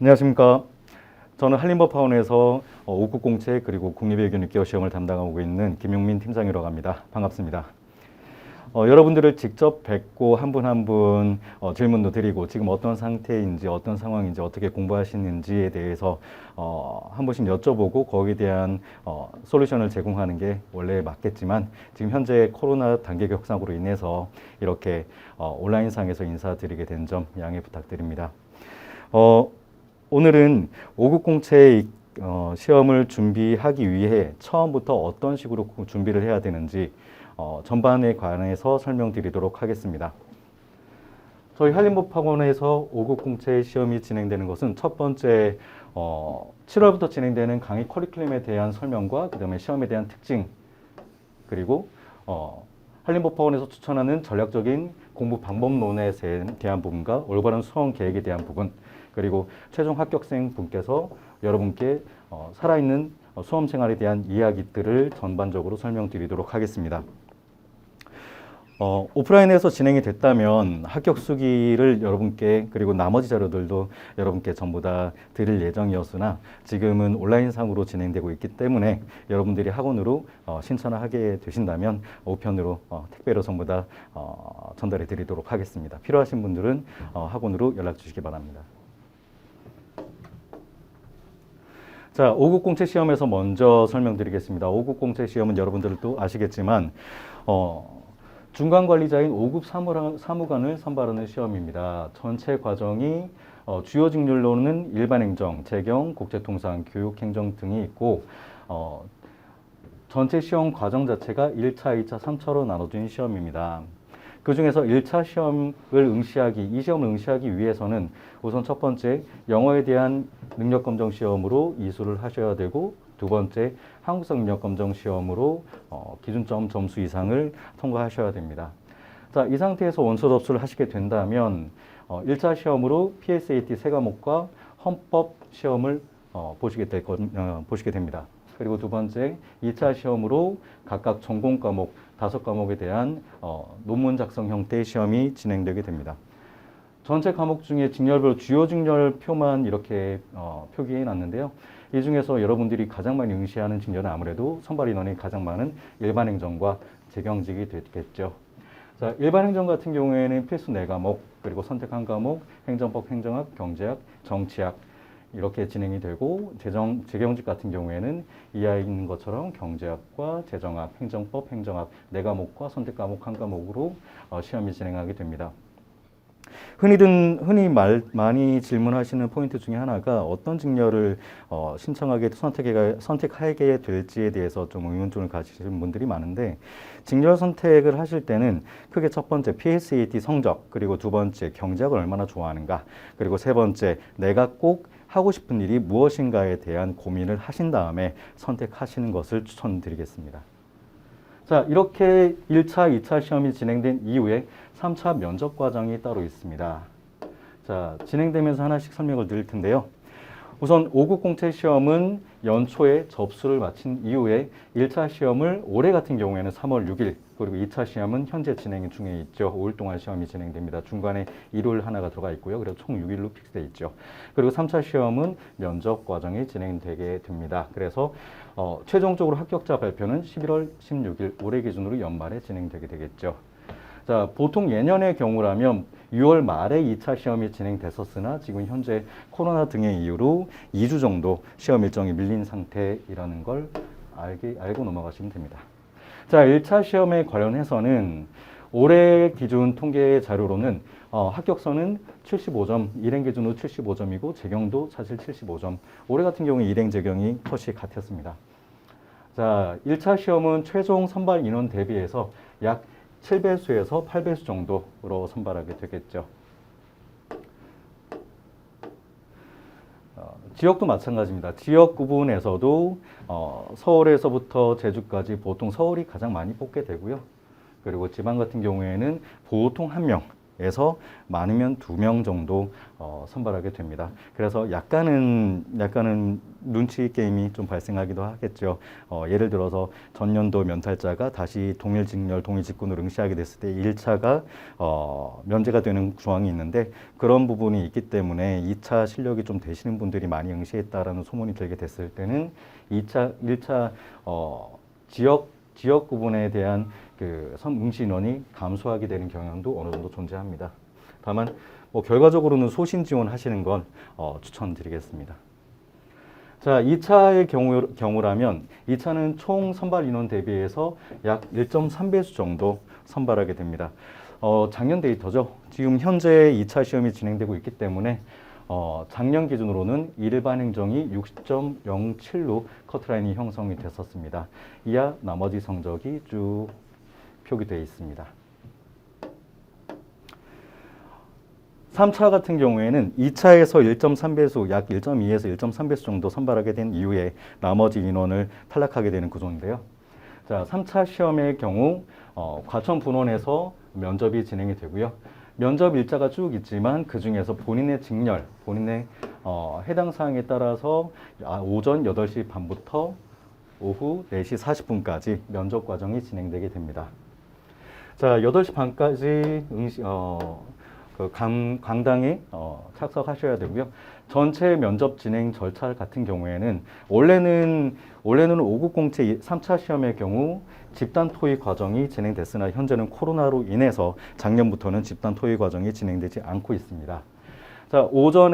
안녕하십니까. 저는 한림법학원에서 5급 공채 그리고 국립외교원 6개월 시험을 담당하고 있는 김용민 팀장이라고 합니다. 반갑습니다. 여러분들을 직접 뵙고 한 분 한 분 질문도 드리고 지금 어떤 상태인지 어떤 상황인지 어떻게 공부하시는지에 대해서 한 번씩 여쭤보고 거기에 대한 솔루션을 제공하는 게 원래 맞겠지만 지금 현재 코로나 단계 격상으로 인해서 이렇게 온라인상에서 인사드리게 된 점 양해 부탁드립니다. 오늘은 5급 공채 시험을 준비하기 위해 처음부터 어떤 식으로 준비를 해야 되는지 전반에 관해서 설명드리도록 하겠습니다. 저희 한림법학원에서 5급 공채 시험이 진행되는 것은 첫 번째 7월부터 진행되는 강의 커리큘럼에 대한 설명과 그 다음에 시험에 대한 특징 그리고 한림법학원에서 추천하는 전략적인 공부 방법론에 대한 부분과 올바른 수험 계획에 대한 부분 그리고 최종 합격생 분께서 여러분께 살아있는 수험 생활에 대한 이야기들을 전반적으로 설명드리도록 하겠습니다. 오프라인에서 진행이 됐다면 합격 수기를 여러분께 그리고 나머지 자료들도 여러분께 전부 다 드릴 예정이었으나 지금은 온라인상으로 진행되고 있기 때문에 여러분들이 학원으로 신청을 하게 되신다면 우편으로 택배로 전부 다 전달해 드리도록 하겠습니다. 필요하신 분들은 학원으로 연락 주시기 바랍니다. 자, 5급 공채 시험에서 먼저 설명드리겠습니다. 5급 공채 시험은 여러분들도 아시겠지만 중간관리자인 5급 사무관을 선발하는 시험입니다. 전체 과정이 주요 직률로는 일반행정, 재경, 국제통상, 교육행정 등이 있고 전체 시험 과정 자체가 1차, 2차, 3차로 나눠진 시험입니다. 그 중에서 1차 시험을 이 시험을 응시하기 위해서는 우선 첫 번째 영어에 대한 능력검정 시험으로 이수를 하셔야 되고 두 번째 한국사 능력검정 시험으로 기준점 점수 이상을 통과하셔야 됩니다. 자, 이 상태에서 원서 접수를 하시게 된다면 1차 시험으로 PSAT 3과목과 헌법 시험을 보시게 됩니다. 그리고 두 번째 2차 시험으로 각각 전공 과목 5과목에 대한 논문 작성 형태의 시험이 진행되게 됩니다. 전체 과목 중에 직렬별 주요 직렬표만 이렇게 표기해 놨는데요. 이 중에서 여러분들이 가장 많이 응시하는 직렬은 아무래도 선발 인원이 가장 많은 일반행정과 재경직이 되겠죠. 자, 일반행정 같은 경우에는 필수 4과목, 그리고 선택 1과목, 행정법, 행정학, 경제학, 정치학 이렇게 진행이 되고 재경직 같은 경우에는 이하에 있는 것처럼 경제학과 재정학, 행정법, 행정학 4과목과 선택 과목 1과목으로 시험이 진행하게 됩니다. 흔히 많이 질문하시는 포인트 중에 하나가 어떤 직렬을 선택하게 될지에 대해서 좀 의문점을 가지시는 분들이 많은데 직렬 선택을 하실 때는 크게 첫 번째 PSAT 성적 그리고 두 번째 경제학을 얼마나 좋아하는가 그리고 세 번째 내가 꼭 하고 싶은 일이 무엇인가에 대한 고민을 하신 다음에 선택하시는 것을 추천드리겠습니다. 자, 이렇게 1차, 2차 시험이 진행된 이후에 3차 면접 과정이 따로 있습니다. 자, 진행되면서 하나씩 설명을 드릴 텐데요. 우선 5급 공채 시험은 연초에 접수를 마친 이후에 1차 시험을 올해 같은 경우에는 3월 6일 그리고 2차 시험은 현재 진행 중에 있죠. 5일 동안 시험이 진행됩니다. 중간에 일요일 하나가 들어가 있고요. 그래서 총 6일로 픽스되어 있죠. 그리고 3차 시험은 면접 과정이 진행되게 됩니다. 그래서 최종적으로 합격자 발표는 11월 16일 올해 기준으로 연말에 진행되게 되겠죠. 자, 보통 예년의 경우라면 6월 말에 2차 시험이 진행됐었으나 지금 현재 코로나 등의 이유로 2주 정도 시험 일정이 밀린 상태이라는 걸 알고 넘어가시면 됩니다. 자, 1차 시험에 관련해서는 올해 기준 통계 자료로는 합격선은 75점, 일행 기준으로 75점이고 재경도 사실 75점. 올해 같은 경우에 일행 재경이 컷이 같았습니다. 자, 1차 시험은 최종 선발 인원 대비해서 약 7배수에서 8배수 정도로 선발하게 되겠죠. 지역도 마찬가지입니다. 지역 구분에서도 서울에서부터 제주까지 보통 서울이 가장 많이 뽑게 되고요. 그리고 지방 같은 경우에는 보통 1명, 명에서 많으면 2명 정도 선발하게 됩니다. 그래서 약간은 눈치 게임이 좀 발생하기도 하겠죠. 예를 들어서 전년도 면탈자가 다시 동일 직렬, 동일 직군을 응시하게 됐을 때 1차가 면제가 되는 조항이 있는데 그런 부분이 있기 때문에 2차 실력이 좀 되시는 분들이 많이 응시했다라는 소문이 들게 됐을 때는 1차 지역 구분에 대한 그 응시 인원이 감소하게 되는 경향도 어느 정도 존재합니다. 다만 결과적으로는 소신 지원하시는 걸 추천드리겠습니다. 자, 2차의 경우라면 2차는 총 선발 인원 대비해서 약 1.3배수 정도 선발하게 됩니다. 작년 데이터죠. 지금 현재 2차 시험이 진행되고 있기 때문에 작년 기준으로는 일반 행정이 60.07로 커트라인이 형성이 됐었습니다. 이하 나머지 성적이 쭉 표기되어 있습니다. 3차 같은 경우에는 2차에서 1.3배수, 약 1.2에서 1.3배수 정도 선발하게 된 이후에 나머지 인원을 탈락하게 되는 구조인데요. 자, 3차 시험의 경우 과천 분원에서 면접이 진행이 되고요. 면접 일자가 쭉 있지만 그 중에서 본인의 직렬, 본인의 해당 사항에 따라서 오전 8시 반부터 오후 4시 40분까지 면접 과정이 진행되게 됩니다. 자, 8시 반까지 강당에 착석하셔야 되고요. 전체 면접 진행 절차 같은 경우에는 원래는 5급 공채 3차 시험의 경우 집단 토의 과정이 진행됐으나 현재는 코로나로 인해서 작년부터는 집단 토의 과정이 진행되지 않고 있습니다. 자, 오전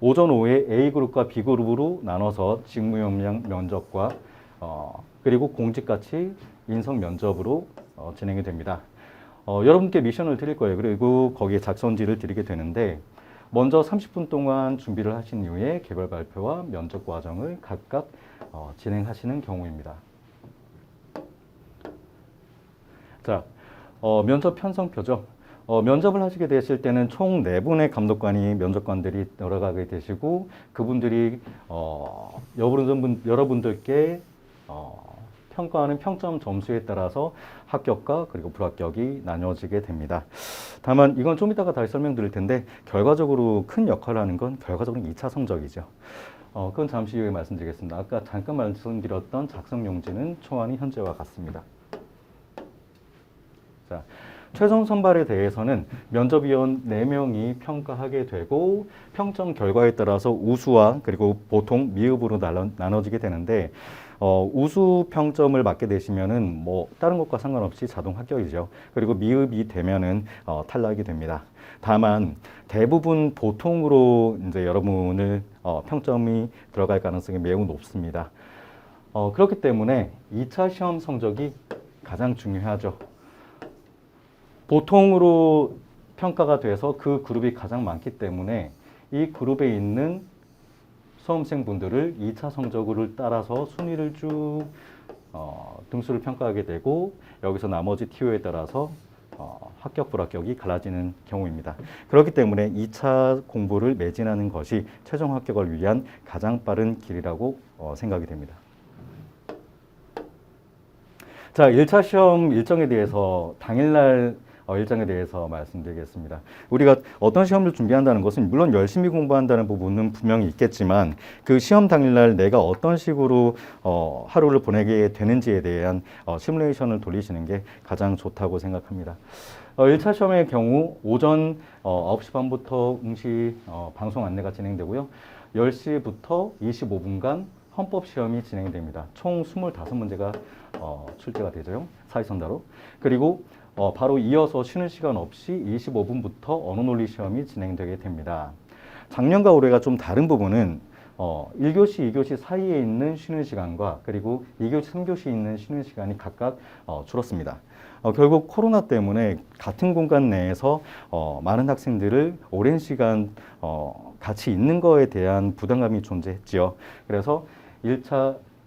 오후에 A그룹과 B그룹으로 나눠서 직무 역량 면접과 그리고 공직가치 인성 면접으로 진행이 됩니다. 여러분께 미션을 드릴 거예요. 그리고 거기에 작성지를 드리게 되는데 먼저 30분 동안 준비를 하신 이후에 개별 발표와 면접 과정을 각각 진행하시는 경우입니다. 자, 면접 편성표죠. 면접을 하시게 되실 때는 총 4분의 감독관이 면접관들이 들어가게 되시고 그분들이 여러분들께 평가하는 평점 점수에 따라서 합격과 그리고 불합격이 나뉘어지게 됩니다. 다만 이건 좀 이따가 다시 설명드릴 텐데 결과적으로 큰 역할을 하는 건 결과적으로 2차 성적이죠. 그건 잠시 후에 말씀드리겠습니다. 아까 잠깐 말씀드렸던 작성 용지는 초안이 현재와 같습니다. 자, 최종 선발에 대해서는 면접위원 4명이 평가하게 되고 평점 결과에 따라서 우수와 그리고 보통, 미흡으로 나눠지게 되는데 우수 평점을 받게 되시면은 다른 것과 상관없이 자동 합격이죠. 그리고 미흡이 되면은 탈락이 됩니다. 다만 대부분 보통으로 이제 여러분을 평점이 들어갈 가능성이 매우 높습니다. 그렇기 때문에 2차 시험 성적이 가장 중요하죠. 보통으로 평가가 돼서 그 그룹이 가장 많기 때문에 이 그룹에 있는 수험생분들을 2차 성적을 따라서 순위를 쭉 등수를 평가하게 되고 여기서 나머지 TO에 따라서 합격, 불합격이 갈라지는 경우입니다. 그렇기 때문에 2차 공부를 매진하는 것이 최종 합격을 위한 가장 빠른 길이라고 생각이 됩니다. 자, 1차 시험 일정에 대해서 당일날 일정에 대해서 말씀드리겠습니다. 우리가 어떤 시험을 준비한다는 것은 물론 열심히 공부한다는 부분은 분명히 있겠지만 그 시험 당일날 내가 어떤 식으로 하루를 보내게 되는지에 대한 시뮬레이션을 돌리시는 게 가장 좋다고 생각합니다. 1차 시험의 경우 오전 9시 반부터 응시 방송 안내가 진행되고요. 10시부터 25분간 헌법 시험이 진행됩니다. 총 25문제가 출제가 되죠. 사회선다로. 그리고 바로 이어서 쉬는 시간 없이 25분부터 언어논리 시험이 진행되게 됩니다. 작년과 올해가 좀 다른 부분은 1교시, 2교시 사이에 있는 쉬는 시간과 그리고 2교시, 3교시 있는 쉬는 시간이 각각 줄었습니다. 결국 코로나 때문에 같은 공간 내에서 많은 학생들을 오랜 시간 같이 있는 거에 대한 부담감이 존재했지요. 그래서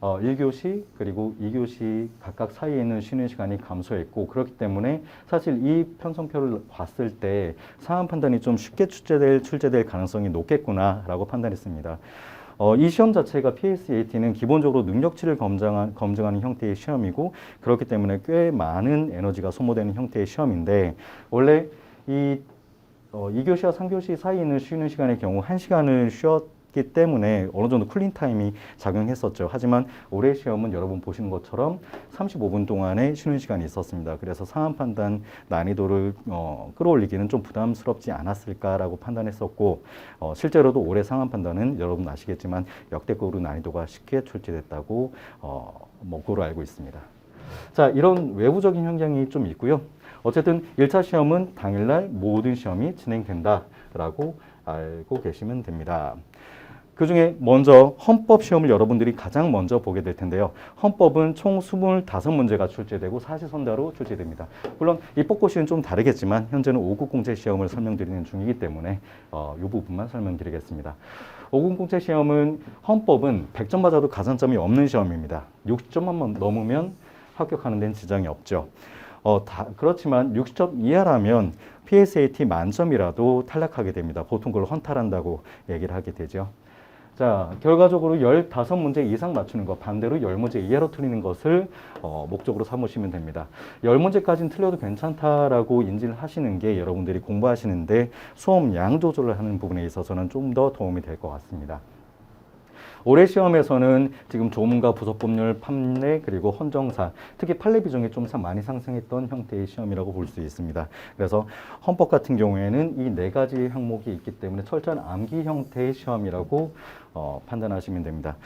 1교시 그리고 2교시 각각 사이에 있는 쉬는 시간이 감소했고 그렇기 때문에 사실 이 편성표를 봤을 때 상황 판단이 좀 쉽게 출제될 가능성이 높겠구나라고 판단했습니다. 이 시험 자체가 PSAT는 기본적으로 능력치를 검증하는 형태의 시험이고 그렇기 때문에 꽤 많은 에너지가 소모되는 형태의 시험인데 원래 이 2교시와 3교시 사이에 있는 쉬는 시간의 경우 1시간을 쉬었기 때문에 어느 정도 쿨링 타임이 작용했었죠. 하지만 올해 시험은 여러분 보시는 것처럼 35분 동안의 쉬는 시간이 있었습니다. 그래서 상한 판단 난이도를 끌어올리기는 좀 부담스럽지 않았을까라고 판단했었고 실제로도 올해 상한 판단은 여러분 아시겠지만 역대급으로 난이도가 쉽게 출제됐다고 먹고로 알고 있습니다. 자, 이런 외부적인 현상이 좀 있고요. 어쨌든 1차 시험은 당일날 모든 시험이 진행된다라고 알고 계시면 됩니다. 그 중에 먼저 헌법 시험을 여러분들이 가장 먼저 보게 될 텐데요. 헌법은 총 25문제가 출제되고 사시선다로 출제됩니다. 물론 입법고시는 좀 다르겠지만 현재는 5급 공채 시험을 설명드리는 중이기 때문에 이 부분만 설명드리겠습니다. 5급 공채 시험은 헌법은 100점 맞아도 가산점이 없는 시험입니다. 60점만 넘으면 합격하는 데는 지장이 없죠. 그렇지만 60점 이하라면 PSAT 만점이라도 탈락하게 됩니다. 보통 그걸 헌탈한다고 얘기를 하게 되죠. 자, 결과적으로 15문제 이상 맞추는 것, 반대로 10문제 이하로 틀리는 것을 목적으로 삼으시면 됩니다. 10문제까지는 틀려도 괜찮다라고 인지를 하시는 게 여러분들이 공부하시는데 수업 양 조절을 하는 부분에 있어서는 좀 더 도움이 될 것 같습니다. 올해 시험에서는 지금 조문과 부속법률, 판례, 그리고 헌정사, 특히 판례 비중이 좀 많이 상승했던 형태의 시험이라고 볼 수 있습니다. 그래서 헌법 같은 경우에는 이 4가지 항목이 있기 때문에 철저한 암기 형태의 시험이라고 판단하시면 됩니다.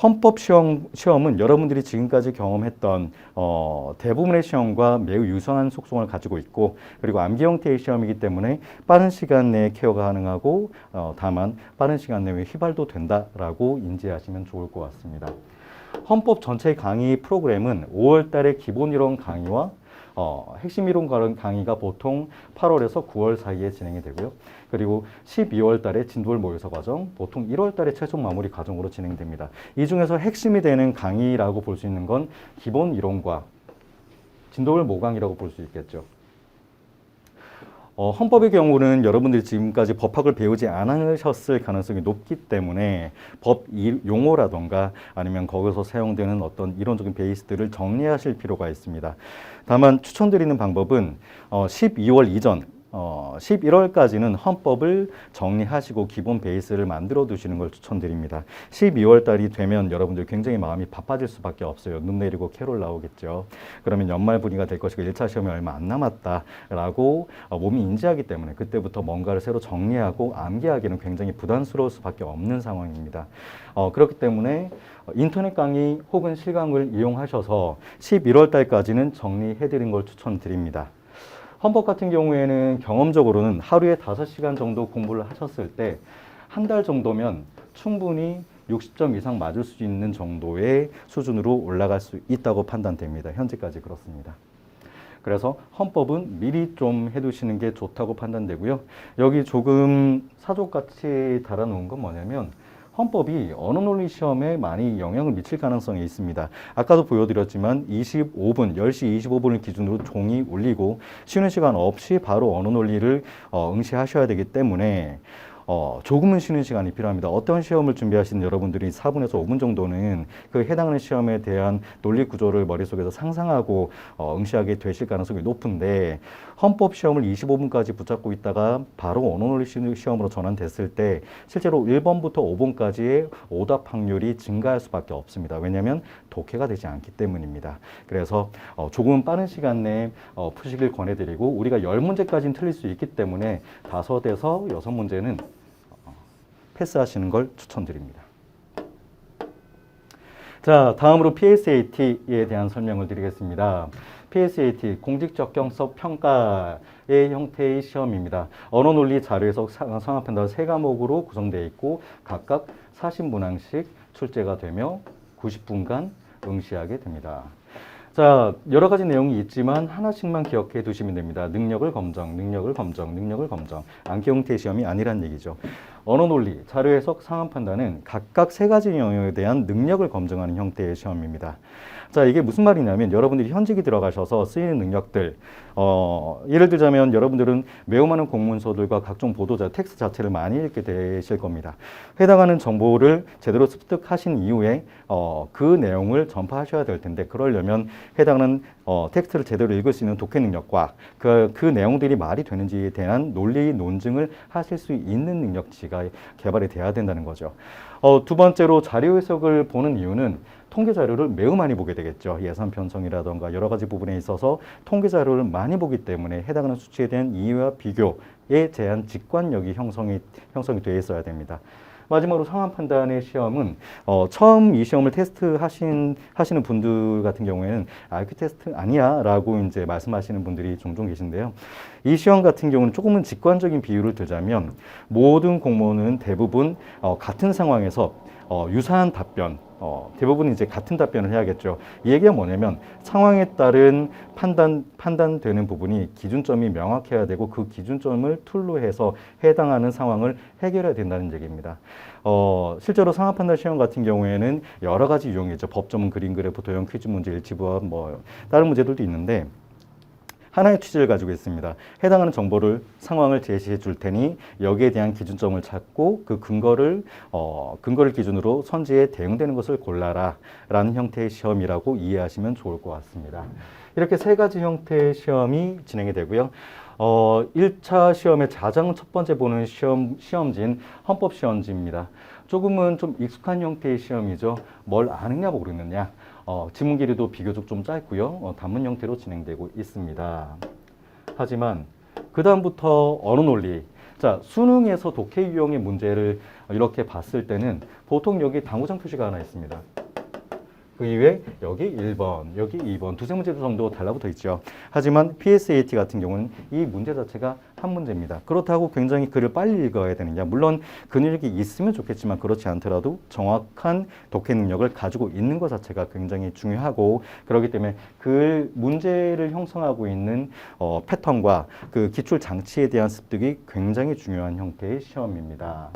헌법 시험은 여러분들이 지금까지 경험했던 대부분의 시험과 매우 유사한 속성을 가지고 있고 그리고 암기 형태의 시험이기 때문에 빠른 시간 내에 케어가 가능하고 다만 빠른 시간 내에 휘발도 된다라고 인지하시면 좋을 것 같습니다. 헌법 전체 강의 프로그램은 5월 달에 기본 이론 강의와 핵심 이론 강의가 보통 8월에서 9월 사이에 진행이 되고요. 그리고 12월 달에 진도를 모의서 과정, 보통 1월 달에 최종 마무리 과정으로 진행됩니다. 이 중에서 핵심이 되는 강의라고 볼 수 있는 건 기본 이론과 진도를 모강이라고 볼 수 있겠죠. 헌법의 경우는 여러분들이 지금까지 법학을 배우지 않으셨을 가능성이 높기 때문에 법 용어라던가 아니면 거기서 사용되는 어떤 이론적인 베이스들을 정리하실 필요가 있습니다. 다만 추천드리는 방법은 12월 이전 11월까지는 헌법을 정리하시고 기본 베이스를 만들어 두시는 걸 추천드립니다. 12월 달이 되면 여러분들 굉장히 마음이 바빠질 수밖에 없어요. 눈 내리고 캐롤 나오겠죠. 그러면 연말 분위기가 될 것이고 1차 시험이 얼마 안 남았다라고 몸이 인지하기 때문에 그때부터 뭔가를 새로 정리하고 암기하기는 굉장히 부담스러울 수밖에 없는 상황입니다. 그렇기 때문에 인터넷 강의 혹은 실강을 이용하셔서 11월 달까지는 정리해드린 걸 추천드립니다. 헌법 같은 경우에는 경험적으로는 하루에 5시간 정도 공부를 하셨을 때 한 달 정도면 충분히 60점 이상 맞을 수 있는 정도의 수준으로 올라갈 수 있다고 판단됩니다. 현재까지 그렇습니다. 그래서 헌법은 미리 좀 해두시는 게 좋다고 판단되고요. 여기 조금 사족같이 달아놓은 건 뭐냐면 헌법이 언어논리 시험에 많이 영향을 미칠 가능성이 있습니다. 아까도 보여드렸지만 25분, 10시 25분을 기준으로 종이 울리고 쉬는 시간 없이 바로 언어논리를 응시하셔야 되기 때문에 조금은 쉬는 시간이 필요합니다. 어떤 시험을 준비하시는 여러분들이 4분에서 5분 정도는 그 해당하는 시험에 대한 논리 구조를 머릿속에서 상상하고 응시하게 되실 가능성이 높은데 헌법 시험을 25분까지 붙잡고 있다가 바로 언어논리 시험으로 전환됐을 때 실제로 1번부터 5번까지의 오답 확률이 증가할 수밖에 없습니다. 왜냐하면 독해가 되지 않기 때문입니다. 그래서 조금 빠른 시간 내에 푸시길 권해드리고 우리가 10문제까지는 틀릴 수 있기 때문에 5에서 6문제는 패스하시는 걸 추천드립니다. 자, 다음으로 PSAT에 대한 설명을 드리겠습니다. PSAT, 공직적격성 평가의 형태의 시험입니다. 언어논리 자료해석 상하편달 3과목으로 구성되어 있고 각각 40문항씩 출제가 되며 90분간 응시하게 됩니다. 자, 여러 가지 내용이 있지만 하나씩만 기억해 두시면 됩니다. 능력을 검정, 능력을 검정, 능력을 검정. 암기 형태의 시험이 아니란 얘기죠. 언어 논리, 자료 해석, 상황 판단은 각각 세 가지 영역에 대한 능력을 검증하는 형태의 시험입니다. 자, 이게 무슨 말이냐면 여러분들이 현직이 들어가셔서 쓰이는 능력들, 예를 들자면 여러분들은 매우 많은 공문서들과 각종 보도자, 텍스트 자체를 많이 읽게 되실 겁니다. 해당하는 정보를 제대로 습득하신 이후에 그 내용을 전파하셔야 될 텐데 그러려면 해당하는 텍스트를 제대로 읽을 수 있는 독해 능력과 그 내용들이 말이 되는지에 대한 논리 논증을 하실 수 있는 능력치가 개발이 돼야 된다는 거죠. 두 번째로 자료 해석을 보는 이유는 통계 자료를 매우 많이 보게 되겠죠. 예산 편성이라던가 여러 가지 부분에 있어서 통계 자료를 많이 보기 때문에 해당하는 수치에 대한 이해와 비교에 대한 직관력이 형성이 되어 있어야 됩니다. 마지막으로 상황 판단의 시험은 처음 이 시험을 하시는 분들 같은 경우에는 IQ 테스트 아니야 라고 이제 말씀하시는 분들이 종종 계신데요. 이 시험 같은 경우는 조금은 직관적인 비유를 들자면 모든 공무원은 대부분 같은 상황에서 유사한 답변, 대부분 이제 같은 답변을 해야겠죠. 이 얘기가 뭐냐면 상황에 따른 판단되는 부분이 기준점이 명확해야 되고 그 기준점을 툴로 해서 해당하는 상황을 해결해야 된다는 얘기입니다. 실제로 상황 판단 시험 같은 경우에는 여러 가지 유형이 있죠. 법조문 그림 그래프 도형 퀴즈 문제 일치부합 다른 문제들도 있는데 하나의 취지를 가지고 있습니다. 해당하는 정보를 상황을 제시해 줄 테니 여기에 대한 기준점을 찾고 그 근거를 기준으로 선지에 대응되는 것을 골라라 라는 형태의 시험이라고 이해하시면 좋을 것 같습니다. 이렇게 세 가지 형태의 시험이 진행이 되고요. 1차 시험의 가장 첫 번째 보는 시험지인 헌법시험지입니다. 조금은 좀 익숙한 형태의 시험이죠. 뭘 아느냐 모르느냐. 지문 길이도 비교적 좀 짧고요. 단문 형태로 진행되고 있습니다. 하지만 그 다음부터 언어 논리. 자, 수능에서 독해 유형의 문제를 이렇게 봤을 때는 보통 여기 당구장 표시가 하나 있습니다. 그 이외에 여기 1번, 여기 2번, 두세 문제 정도 달라붙어 있죠. 하지만 PSAT 같은 경우는 이 문제 자체가 한 문제입니다. 그렇다고 굉장히 글을 빨리 읽어야 되느냐? 물론 그 능력이 있으면 좋겠지만 그렇지 않더라도 정확한 독해 능력을 가지고 있는 것 자체가 굉장히 중요하고 그렇기 때문에 그 문제를 형성하고 있는 패턴과 그 기출 장치에 대한 습득이 굉장히 중요한 형태의 시험입니다.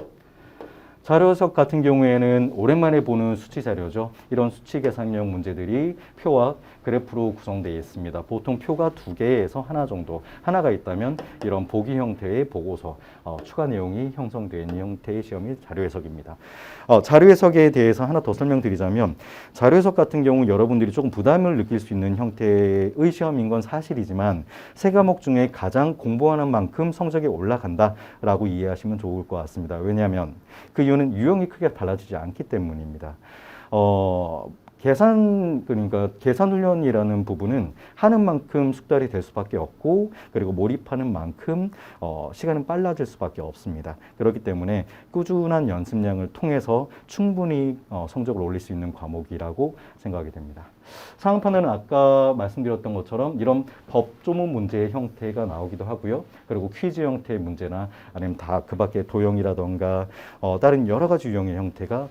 자료 해석 같은 경우에는 오랜만에 보는 수치 자료죠. 이런 수치 계산형 문제들이 표와 그래프로 구성되어 있습니다. 보통 표가 2개에서 하나 정도, 하나가 있다면 이런 보기 형태의 보고서, 추가 내용이 형성되어 있는 형태의 시험이 자료 해석입니다. 자료 해석에 대해서 하나 더 설명드리자면 자료 해석 같은 경우 여러분들이 조금 부담을 느낄 수 있는 형태의 시험인 건 사실이지만 세 과목 중에 가장 공부하는 만큼 성적이 올라간다라고 이해하시면 좋을 것 같습니다. 왜냐하면 그 이유는 유형이 크게 달라지지 않기 때문입니다. 그러니까 계산 훈련이라는 부분은 하는 만큼 숙달이 될 수밖에 없고 그리고 몰입하는 만큼 시간은 빨라질 수밖에 없습니다. 그렇기 때문에 꾸준한 연습량을 통해서 충분히 성적을 올릴 수 있는 과목이라고 생각이 됩니다. 상황 판단은 아까 말씀드렸던 것처럼 이런 법조문 문제의 형태가 나오기도 하고요. 그리고 퀴즈 형태의 문제나 아니면 다 그 밖에 도형이라던가 다른 여러 가지 유형의 형태가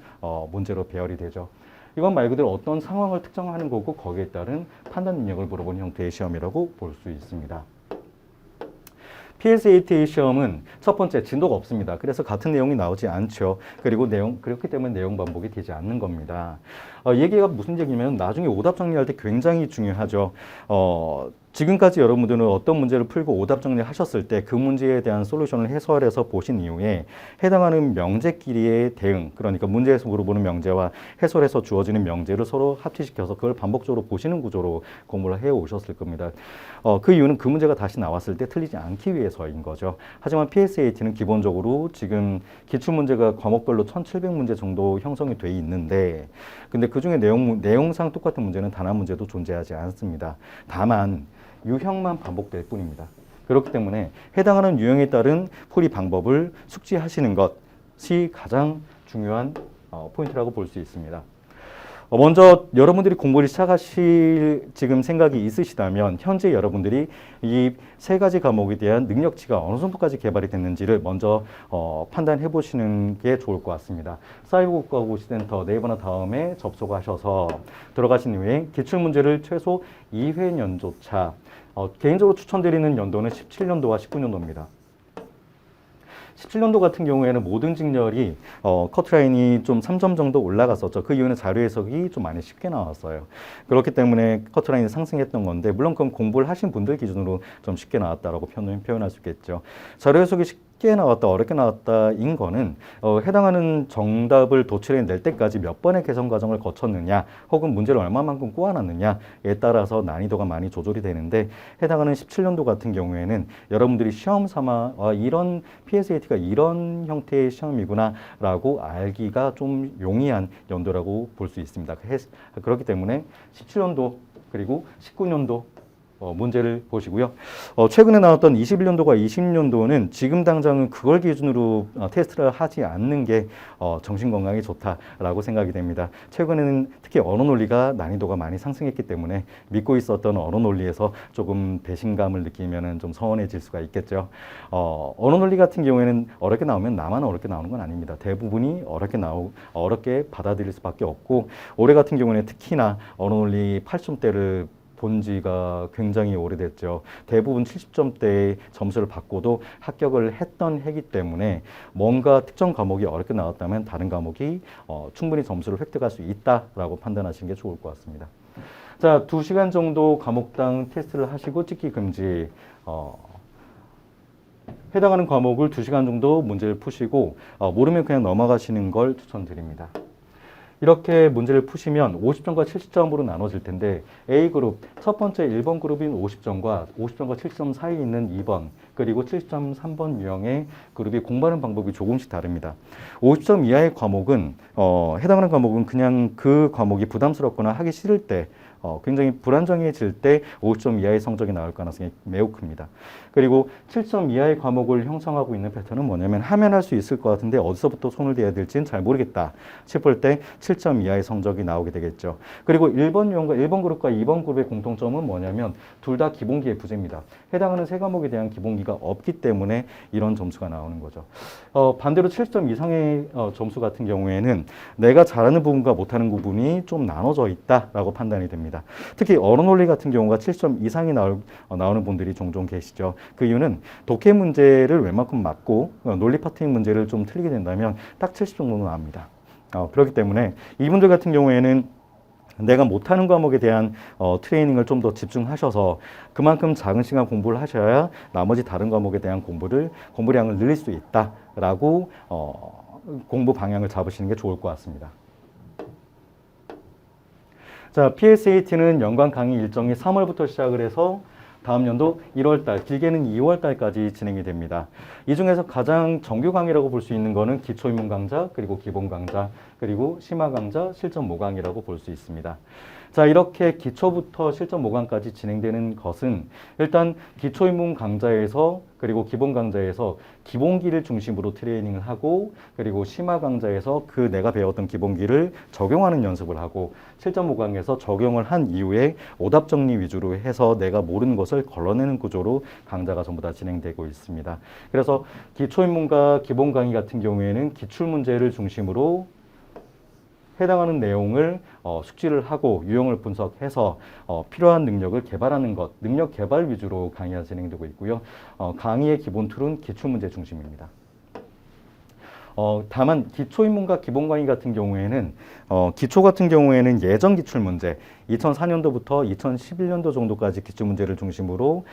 문제로 배열이 되죠. 이건 말 그대로 어떤 상황을 특정하는 거고 거기에 따른 판단 능력을 물어보는 형태의 시험이라고 볼 수 있습니다. PSAT 시험은 첫 번째 진도가 없습니다. 그래서 같은 내용이 나오지 않죠. 그리고 그렇기 때문에 내용 반복이 되지 않는 겁니다. 얘기가 무슨 얘기냐면 나중에 오답 정리할 때 굉장히 중요하죠. 지금까지 여러분들은 어떤 문제를 풀고 오답 정리하셨을 때 그 문제에 대한 솔루션을 해설해서 보신 이후에 해당하는 명제끼리의 대응, 그러니까 문제에서 물어보는 명제와 해설해서 주어지는 명제를 서로 합치시켜서 그걸 반복적으로 보시는 구조로 공부를 해오셨을 겁니다. 그 이유는 그 문제가 다시 나왔을 때 틀리지 않기 위해서인 거죠. 하지만 PSAT는 기본적으로 지금 기출문제가 과목별로 1700문제 정도 형성이 돼 있는데 근데 그중에 내용상 똑같은 문제는 단 한 문제도 존재하지 않습니다. 다만 유형만 반복될 뿐입니다. 그렇기 때문에 해당하는 유형에 따른 풀이 방법을 숙지하시는 것이 가장 중요한 포인트라고 볼 수 있습니다. 먼저 여러분들이 공부를 시작하실 지금 생각이 있으시다면 현재 여러분들이 이 세 가지 과목에 대한 능력치가 어느 정도까지 개발이 됐는지를 먼저 판단해 보시는 게 좋을 것 같습니다. 사이버국가고시센터 네이버나 다음에 접속하셔서 들어가신 후에 기출문제를 최소 2회 연조차 개인적으로 추천드리는 연도는 17년도와 19년도입니다. 17년도 같은 경우에는 모든 직렬이 커트라인이 좀 3점 정도 올라갔었죠. 그 이유는 자료 해석이 좀 많이 쉽게 나왔어요. 그렇기 때문에 커트라인이 상승했던 건데, 물론 그건 공부를 하신 분들 기준으로 좀 쉽게 나왔다라고 표현할 수 있겠죠. 자료 해석이 쉽게 나왔다, 어렵게 나왔다인 거는 해당하는 정답을 도출해낼 때까지 몇 번의 개선 과정을 거쳤느냐, 혹은 문제를 얼마만큼 꼬아놨느냐에 따라서 난이도가 많이 조절이 되는데, 해당하는 17년도 같은 경우에는 여러분들이 시험 삼아 이런 PSAT가 이런 형태의 시험이구나 라고 알기가 좀 용이한 연도라고 볼 수 있습니다. 그렇기 때문에 17년도 그리고 19년도 문제를 보시고요. 최근에 나왔던 21년도과 20년도는 지금 당장은 그걸 기준으로 테스트를 하지 않는 게 정신건강에 좋다라고 생각이 됩니다. 최근에는 특히 언어 논리가 난이도가 많이 상승했기 때문에 믿고 있었던 언어 논리에서 조금 배신감을 느끼면 좀 서운해질 수가 있겠죠. 언어 논리 같은 경우에는 어렵게 나오면 나만 어렵게 나오는 건 아닙니다. 대부분이 어렵게 받아들일 수밖에 없고, 올해 같은 경우에는 특히나 언어 논리 8점대를 본 지가 굉장히 오래됐죠. 대부분 70점대의 점수를 받고도 합격을 했던 해기 때문에 뭔가 특정 과목이 어렵게 나왔다면 다른 과목이 충분히 점수를 획득할 수 있다라고 판단하시는 게 좋을 것 같습니다. 자, 2시간 정도 과목당 테스트를 하시고 찍기 금지. 해당하는 과목을 2시간 정도 문제를 푸시고 모르면 그냥 넘어가시는 걸 추천드립니다. 이렇게 문제를 푸시면 50점과 70점으로 나눠질 텐데, A그룹, 첫 번째 1번 그룹인 50점과 50점과 70점 사이에 있는 2번, 그리고 70점 3번 유형의 그룹이 공부하는 방법이 조금씩 다릅니다. 50점 이하의 과목은, 해당하는 과목은 그냥 그 과목이 부담스럽거나 하기 싫을 때, 굉장히 불안정해질 때 50점 이하의 성적이 나올 가능성이 매우 큽니다. 그리고 7점 이하의 과목을 형성하고 있는 패턴은 뭐냐면, 하면 할 수 있을 것 같은데 어디서부터 손을 대야 될지는 잘 모르겠다 싶을 때 7점 이하의 성적이 나오게 되겠죠. 그리고 1번 유형과 1번 그룹과 2번 그룹의 공통점은 뭐냐면, 둘 다 기본기의 부재입니다. 해당하는 세 과목에 대한 기본기가 없기 때문에 이런 점수가 나오는 거죠. 반대로 7점 이상의 점수 같은 경우에는 내가 잘하는 부분과 못하는 부분이 좀 나눠져 있다라고 판단이 됩니다. 특히 언어 논리 같은 경우가 7점 이상이 나오는 분들이 종종 계시죠. 그 이유는 독해 문제를 웬만큼 맞고 논리 파트인 문제를 좀 틀리게 된다면 딱 70 정도는 나옵니다. 그렇기 때문에 이분들 같은 경우에는 내가 못하는 과목에 대한 트레이닝을 좀 더 집중하셔서 그만큼 작은 시간 공부를 하셔야 나머지 다른 과목에 대한 공부량을 늘릴 수 있다라고 공부 방향을 잡으시는 게 좋을 것 같습니다. 자, PSAT는 연간 강의 일정이 3월부터 시작을 해서 다음 연도 1월달, 길게는 2월달까지 진행이 됩니다. 이 중에서 가장 정규 강의라고 볼 수 있는 거는 기초입문 강좌, 그리고 기본 강좌, 그리고 심화 강좌, 실전 모강이라고 볼 수 있습니다. 자, 이렇게 기초부터 실전 모강까지 진행되는 것은 일단 기초입문 강좌에서 그리고 기본 강좌에서 기본기를 중심으로 트레이닝을 하고, 그리고 심화 강좌에서 그 내가 배웠던 기본기를 적용하는 연습을 하고, 실전 모강에서 적용을 한 이후에 오답 정리 위주로 해서 내가 모르는 것을 걸러내는 구조로 강좌가 전부 다 진행되고 있습니다. 그래서 기초입문과 기본 강의 같은 경우에는 기출문제를 중심으로 해당하는 내용을 숙지를 하고 유형을 분석해서 필요한 능력을 개발하는 것, 능력 개발 위주로 강의가 진행되고 있고요. 강의의 기본 툴은 기출문제 중심입니다. 다만 기초입문과 기본 강의 같은 경우에는 기초 같은 경우에는 예전 기출문제 2004년도부터 2011년도 정도까지 기출문제를 중심으로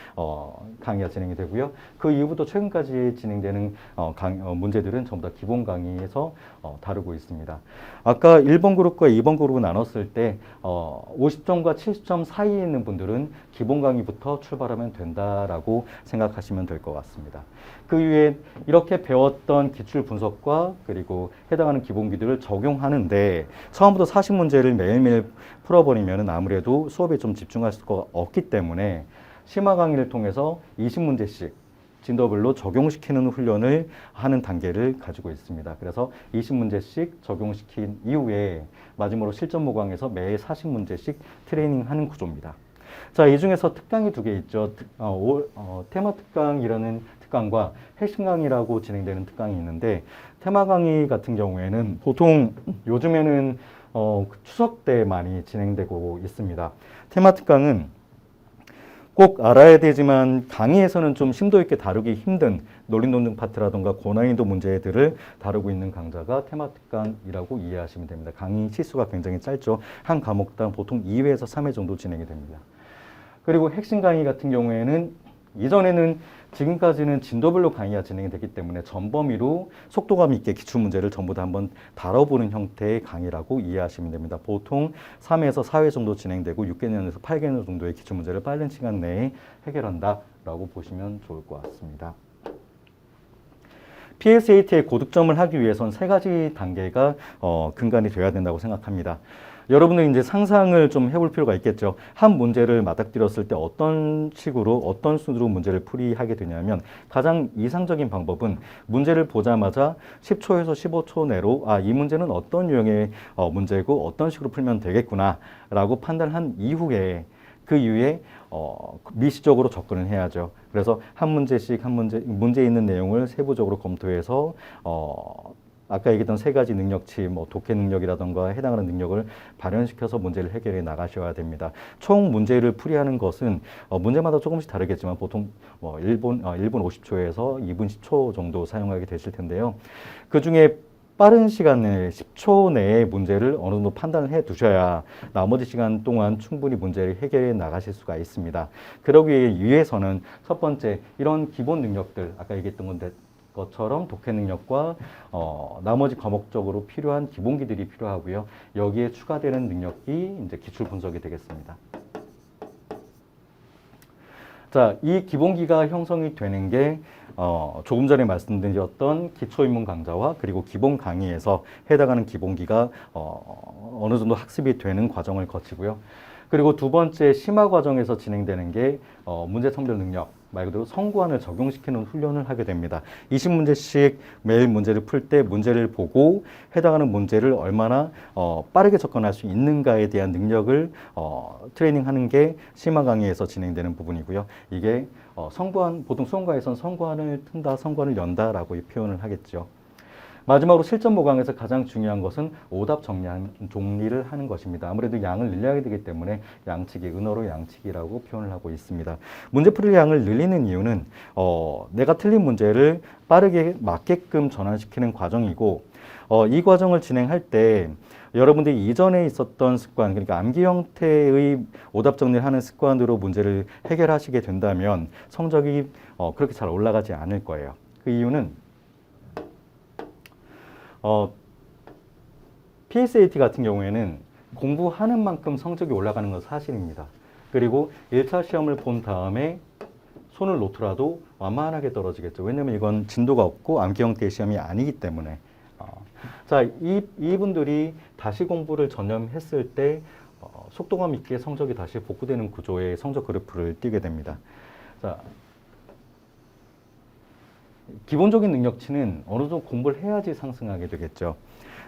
강의가 진행이 되고요. 그 이후부터 최근까지 진행되는 문제들은 전부 다 기본 강의에서 다루고 있습니다. 아까 1번 그룹과 2번 그룹을 나눴을 때 50점과 70점 사이에 있는 분들은 기본 강의부터 출발하면 된다라고 생각하시면 될 것 같습니다. 그 이후에 이렇게 배웠던 기출 분석과 그리고 해당하는 기본기들을 적용하는데 처음부터 40문제를 매일매일 풀어버리면 아무래도 수업에 좀 집중할 수가 없기 때문에 심화 강의를 통해서 20문제씩 진도별로 적용시키는 훈련을 하는 단계를 가지고 있습니다. 그래서 20문제씩 적용시킨 이후에 마지막으로 실전 모강에서 매일 40문제씩 트레이닝하는 구조입니다. 자, 이 중에서 특강이 두 개 있죠. 테마 특강이라는 특강과 핵심 강의라고 진행되는 특강이 있는데, 테마 강의 같은 경우에는 보통 요즘에는 추석 때 많이 진행되고 있습니다. 테마 특강은 꼭 알아야 되지만 강의에서는 좀 심도 있게 다루기 힘든 논리논증 파트라던가 고난이도 문제들을 다루고 있는 강좌가 테마틱 강이라고 이해하시면 됩니다. 강의 시수가 굉장히 짧죠. 한 과목당 보통 2회에서 3회 정도 진행이 됩니다. 그리고 핵심 강의 같은 경우에는 이전에는 지금까지는 진도별로 강의가 진행이 됐기 때문에 전범위로 속도감 있게 기출문제를 전부 다 한번 다뤄보는 형태의 강의라고 이해하시면 됩니다. 보통 3회에서 4회 정도 진행되고 6개년에서 8개년 정도의 기출문제를 빠른 시간 내에 해결한다라고 보시면 좋을 것 같습니다. PSAT의 고득점을 하기 위해선 3가지 단계가 근간이 되어야 된다고 생각합니다. 여러분은 이제 상상을 좀 해볼 필요가 있겠죠. 한 문제를 맞닥뜨렸을 때 어떤 식으로, 어떤 순으로 문제를 풀이하게 되냐면 가장 이상적인 방법은 문제를 보자마자 10초에서 15초 내로 이 문제는 어떤 유형의 문제고 어떤 식으로 풀면 되겠구나 라고 판단한 이후에 그 이후에 미시적으로 접근을 해야죠. 그래서 한 문제씩 문제에 있는 내용을 세부적으로 검토해서 아까 얘기했던 3가지 능력치, 독해 능력이라던가 해당하는 능력을 발현시켜서 문제를 해결해 나가셔야 됩니다. 총 문제를 풀이하는 것은 문제마다 조금씩 다르겠지만 보통 1분 50초에서 2분 10초 정도 사용하게 되실 텐데요. 그 중에 빠른 시간 내에 10초 내에 문제를 어느 정도 판단을 해 두셔야 나머지 시간 동안 충분히 문제를 해결해 나가실 수가 있습니다. 그러기 위해서는 첫 번째, 이런 기본 능력들, 아까 얘기했던 것처럼 독해 능력과 나머지 과목적으로 필요한 기본기들이 필요하고요. 여기에 추가되는 능력이 이제 기출 분석이 되겠습니다. 자, 이 기본기가 형성이 되는 게 조금 전에 말씀드렸던 기초인문 강좌와 그리고 기본 강의에서 해당하는 기본기가 어느 정도 학습이 되는 과정을 거치고요. 그리고 두 번째 심화 과정에서 진행되는 게 문제 선별 능력, 말 그대로 성구안을 적용시키는 훈련을 하게 됩니다. 20문제씩 매일 문제를 풀 때 문제를 보고 해당하는 문제를 얼마나 빠르게 접근할 수 있는가에 대한 능력을 트레이닝하는 게 심화 강의에서 진행되는 부분이고요. 이게 성구안, 보통 수험가에서는 성구안을 튼다, 성구안을 연다라고 표현을 하겠죠. 마지막으로 실전 모강에서 가장 중요한 것은 오답 정리를 하는 것입니다. 아무래도 양을 늘려야 되기 때문에 양치기, 은어로 양치기라고 표현을 하고 있습니다. 문제풀이 양을 늘리는 이유는 내가 틀린 문제를 빠르게 맞게끔 전환시키는 과정이고 이 과정을 진행할 때 여러분들이 이전에 있었던 습관, 그러니까 암기 형태의 오답 정리를 하는 습관으로 문제를 해결하시게 된다면 성적이 그렇게 잘 올라가지 않을 거예요. 그 이유는 PSAT 같은 경우에는 공부하는 만큼 성적이 올라가는 건 사실입니다. 그리고 1차 시험을 본 다음에 손을 놓더라도 완만하게 떨어지겠죠. 왜냐면 이건 진도가 없고 암기 형태의 시험이 아니기 때문에. 자, 이분들이 다시 공부를 전념했을 때 속도감 있게 성적이 다시 복구되는 구조의 성적 그래프를 띄게 됩니다. 자, 기본적인 능력치는 어느 정도 공부를 해야지 상승하게 되겠죠.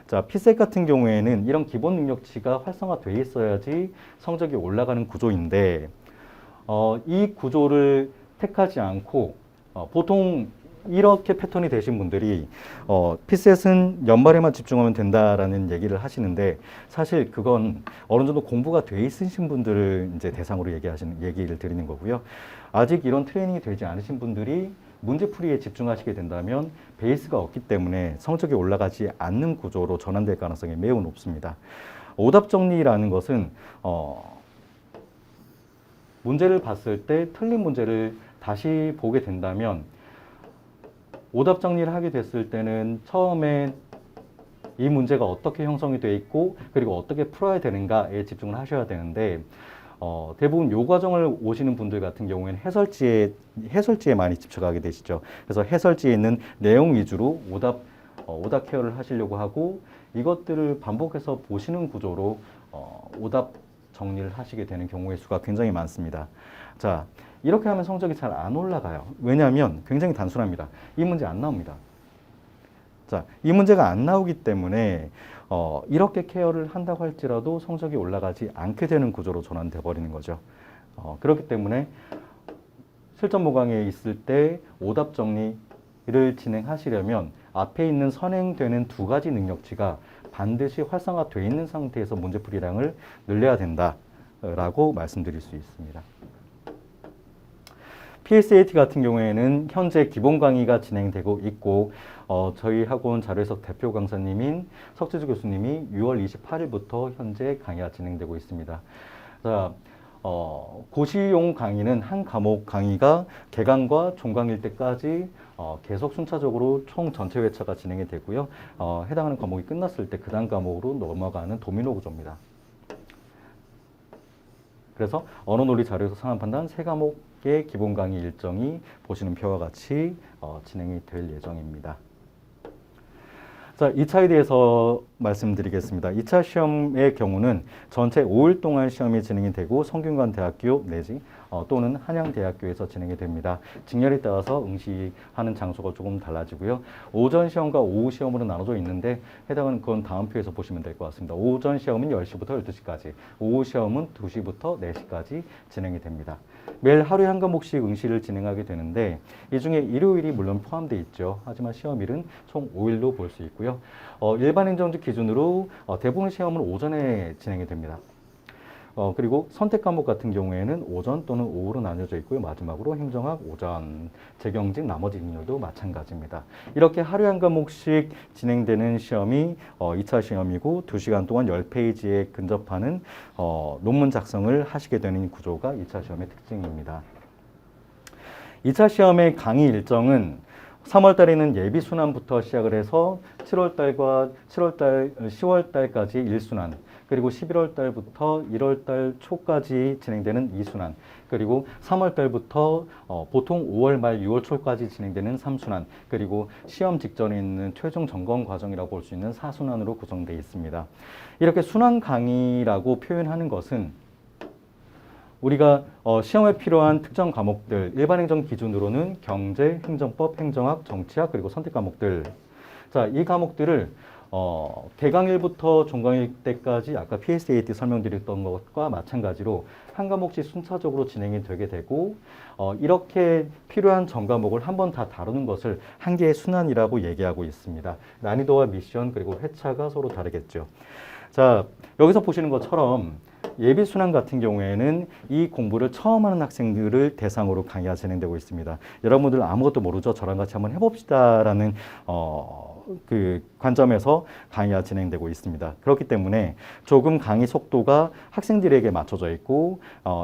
자, 피셋 같은 경우에는 이런 기본 능력치가 활성화되어 있어야지 성적이 올라가는 구조인데 이 구조를 택하지 않고 보통 이렇게 패턴이 되신 분들이 피셋은 연말에만 집중하면 된다라는 얘기를 하시는데 사실 그건 어느 정도 공부가 돼 있으신 분들을 이제 대상으로 얘기를 드리는 거고요. 아직 이런 트레이닝이 되지 않으신 분들이 문제풀이에 집중하시게 된다면 베이스가 없기 때문에 성적이 올라가지 않는 구조로 전환될 가능성이 매우 높습니다. 오답 정리라는 것은 문제를 봤을 때 틀린 문제를 다시 보게 된다면 오답 정리를 하게 됐을 때는 처음에 이 문제가 어떻게 형성이 되어 있고 그리고 어떻게 풀어야 되는가에 집중을 하셔야 되는데 대부분 요 과정을 오시는 분들 같은 경우에는 해설지에 많이 집중하게 되시죠. 그래서 해설지에 있는 내용 위주로 오답 케어를 하시려고 하고 이것들을 반복해서 보시는 구조로 오답 정리를 하시게 되는 경우의 수가 굉장히 많습니다. 자, 이렇게 하면 성적이 잘 안 올라가요. 왜냐하면 굉장히 단순합니다. 이 문제 안 나옵니다. 자, 이 문제가 안 나오기 때문에 이렇게 케어를 한다고 할지라도 성적이 올라가지 않게 되는 구조로 전환돼 버리는 거죠. 그렇기 때문에 실전 모강에 있을 때 오답 정리를 진행하시려면 앞에 있는 선행되는 2가지 능력치가 반드시 활성화되어 있는 상태에서 문제풀이량을 늘려야 된다라고 말씀드릴 수 있습니다. PSAT 같은 경우에는 현재 기본 강의가 진행되고 있고 저희 학원 자료해석 대표 강사님인 석재주 교수님이 6월 28일부터 현재 강의가 진행되고 있습니다. 자, 고시용 강의는 한 과목 강의가 개강과 종강일 때까지 계속 순차적으로 총 전체 회차가 진행이 되고요. 해당하는 과목이 끝났을 때 그 다음 과목으로 넘어가는 도미노 구조입니다. 그래서 언어논리 자료에서 상한 판단 세 과목의 기본 강의 일정이 보시는 표와 같이 진행이 될 예정입니다. 자, 2차에 대해서 말씀드리겠습니다. 2차 시험의 경우는 전체 5일 동안 시험이 진행이 되고 성균관 대학교 내지 또는 한양대학교에서 진행이 됩니다. 직렬에 따라서 응시하는 장소가 조금 달라지고요. 오전 시험과 오후 시험으로 나눠져 있는데 해당은 그건 다음 표에서 보시면 될 것 같습니다. 오전 시험은 10시부터 12시까지, 오후 시험은 2시부터 4시까지 진행이 됩니다. 매일 하루에 한 과목씩 응시를 진행하게 되는데 이 중에 일요일이 물론 포함되어 있죠. 하지만 시험일은 총 5일로 볼 수 있고요. 일반 행정지 기준으로 대부분 시험은 오전에 진행이 됩니다. 그리고 선택 과목 같은 경우에는 오전 또는 오후로 나뉘어져 있고요. 마지막으로 행정학 오전, 재경직 나머지 인율도 마찬가지입니다. 이렇게 하루에 한 과목씩 진행되는 시험이 2차 시험이고 2시간 동안 10페이지에 근접하는 논문 작성을 하시게 되는 구조가 2차 시험의 특징입니다. 2차 시험의 강의 일정은 3월 달에는 예비 순환부터 시작을 해서 7월 달과 10월 달까지 1순환, 그리고 11월 달부터 1월 달 초까지 진행되는 2순환, 그리고 3월 달부터 보통 5월 말 6월 초까지 진행되는 3순환, 그리고 시험 직전에 있는 최종 점검 과정이라고 볼 수 있는 4순환으로 구성되어 있습니다. 이렇게 순환 강의라고 표현하는 것은 우리가 시험에 필요한 특정 과목들, 일반 행정 기준으로는 경제, 행정법, 행정학, 정치학, 그리고 선택 과목들. 자, 이 과목들을 개강일부터 종강일 때까지 아까 PSAT 설명드렸던 것과 마찬가지로 한 과목씩 순차적으로 진행이 되게 되고 이렇게 필요한 전 과목을 한 번 다 다루는 것을 한 개의 순환이라고 얘기하고 있습니다. 난이도와 미션 그리고 회차가 서로 다르겠죠. 자, 여기서 보시는 것처럼 예비 순환 같은 경우에는 이 공부를 처음 하는 학생들을 대상으로 강의가 진행되고 있습니다. 여러분들 아무것도 모르죠? 저랑 같이 한번 해봅시다라는 그 관점에서 강의가 진행되고 있습니다. 그렇기 때문에 조금 강의 속도가 학생들에게 맞춰져 있고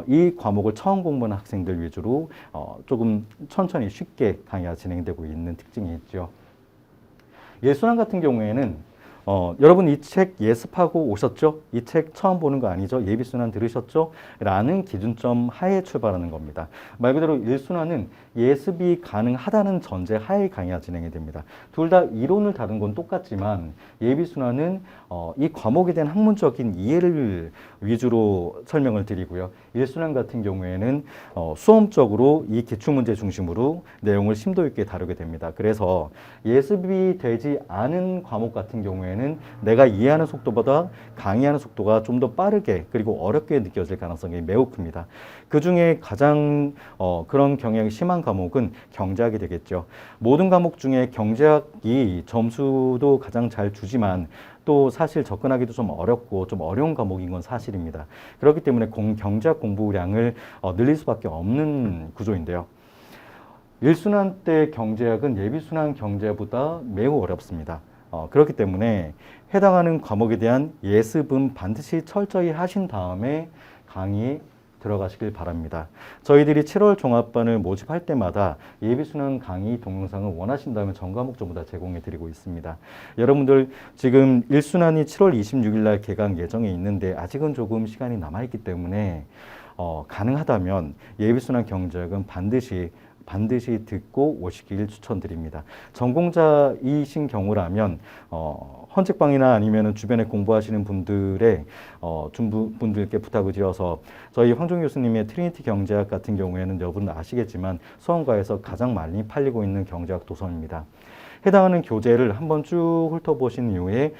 이 과목을 처음 공부하는 학생들 위주로 조금 천천히 쉽게 강의가 진행되고 있는 특징이 있죠. 예순환 같은 경우에는 여러분 이 책 예습하고 오셨죠? 이 책 처음 보는 거 아니죠? 예비순환 들으셨죠? 라는 기준점 하에 출발하는 겁니다. 말 그대로 일순환은 예습이 가능하다는 전제 하에 강의가 진행이 됩니다. 둘 다 이론을 다룬 건 똑같지만 예비순환은 이 과목에 대한 학문적인 이해를 위주로 설명을 드리고요. 일순환 같은 경우에는 수험적으로 이 기출문제 중심으로 내용을 심도 있게 다루게 됩니다. 그래서 예습이 되지 않은 과목 같은 경우에는 내가 이해하는 속도보다 강의하는 속도가 좀 더 빠르게 그리고 어렵게 느껴질 가능성이 매우 큽니다. 그 중에 가장 그런 경향이 심한 과목은 경제학이 되겠죠. 모든 과목 중에 경제학이 점수도 가장 잘 주지만 또 사실 접근하기도 좀 어렵고 좀 어려운 과목인 건 사실입니다. 그렇기 때문에 경제학 공부량을 늘릴 수밖에 없는 구조인데요. 1순환 때 경제학은 예비순환 경제보다 매우 어렵습니다. 그렇기 때문에 해당하는 과목에 대한 예습은 반드시 철저히 하신 다음에 강의에 들어가시길 바랍니다. 저희들이 7월 종합반을 모집할 때마다 예비순환 강의 동영상을 원하신다면 전 과목 전부 다 제공해 드리고 있습니다. 여러분들 지금 1순환이 7월 26일 날 개강 예정에 있는데 아직은 조금 시간이 남아있기 때문에 가능하다면 예비순환 경제학은 반드시 듣고 오시길 추천드립니다. 전공자이신 경우라면 헌책방이나 아니면 주변에 공부하시는 분들의 분들께 부탁을 드려서 저희 황종 교수님의 트리니티 경제학 같은 경우에는 여러분 아시겠지만 수험가에서 가장 많이 팔리고 있는 경제학 도서입니다. 해당하는 교재를 한번 쭉 훑어보신 이후에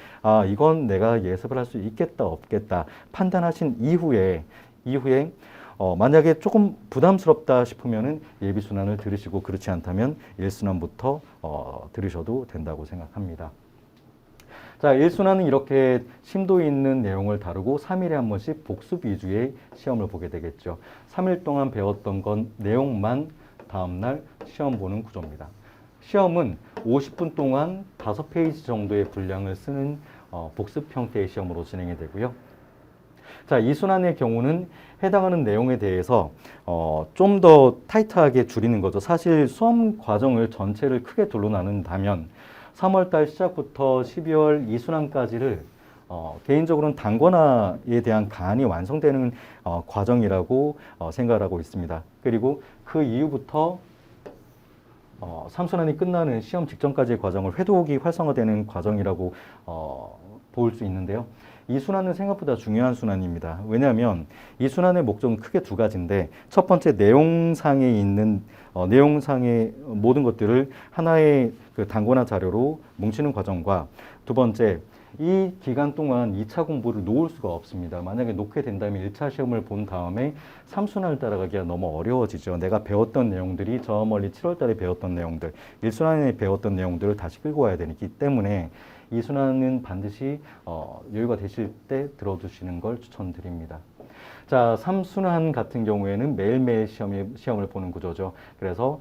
이건 내가 예습을 할 수 있겠다 없겠다 판단하신 이후에 만약에 조금 부담스럽다 싶으면은 예비순환을 들으시고 그렇지 않다면 1순환부터 들으셔도 된다고 생각합니다. 자, 1순환은 이렇게 심도 있는 내용을 다루고 3일에 한 번씩 복습 위주의 시험을 보게 되겠죠. 3일 동안 배웠던 건 내용만 다음날 시험 보는 구조입니다. 시험은 50분 동안 5페이지 정도의 분량을 쓰는 복습 형태의 시험으로 진행이 되고요. 자, 이 순환의 경우는 해당하는 내용에 대해서 좀 더 타이트하게 줄이는 거죠. 사실 수험 과정을 전체를 크게 둘로 나눈다면 3월달 시작부터 12월 이 순환까지를 개인적으로는 단권화에 대한 간이 완성되는 과정이라고 생각을 하고 있습니다. 그리고 그 이후부터 3순환이 끝나는 시험 직전까지의 과정을 회독이 활성화되는 과정이라고 볼 수 있는데요. 이 순환은 생각보다 중요한 순환입니다. 왜냐하면 이 순환의 목적은 크게 두 가지인데, 첫 번째 내용상에 있는 내용상의 모든 것들을 하나의 그 단권화 자료로 뭉치는 과정과, 두 번째 이 기간 동안 2차 공부를 놓을 수가 없습니다. 만약에 놓게 된다면 1차 시험을 본 다음에 3순환을 따라가기가 너무 어려워지죠. 내가 배웠던 내용들이 저 멀리 7월 달에 배웠던 내용들, 1순환에 배웠던 내용들을 다시 끌고 와야 되기 때문에 이 순환은 반드시 여유가 되실 때 들어두시는 걸 추천드립니다. 자, 3순환 같은 경우에는 매일매일 시험을 보는 구조죠. 그래서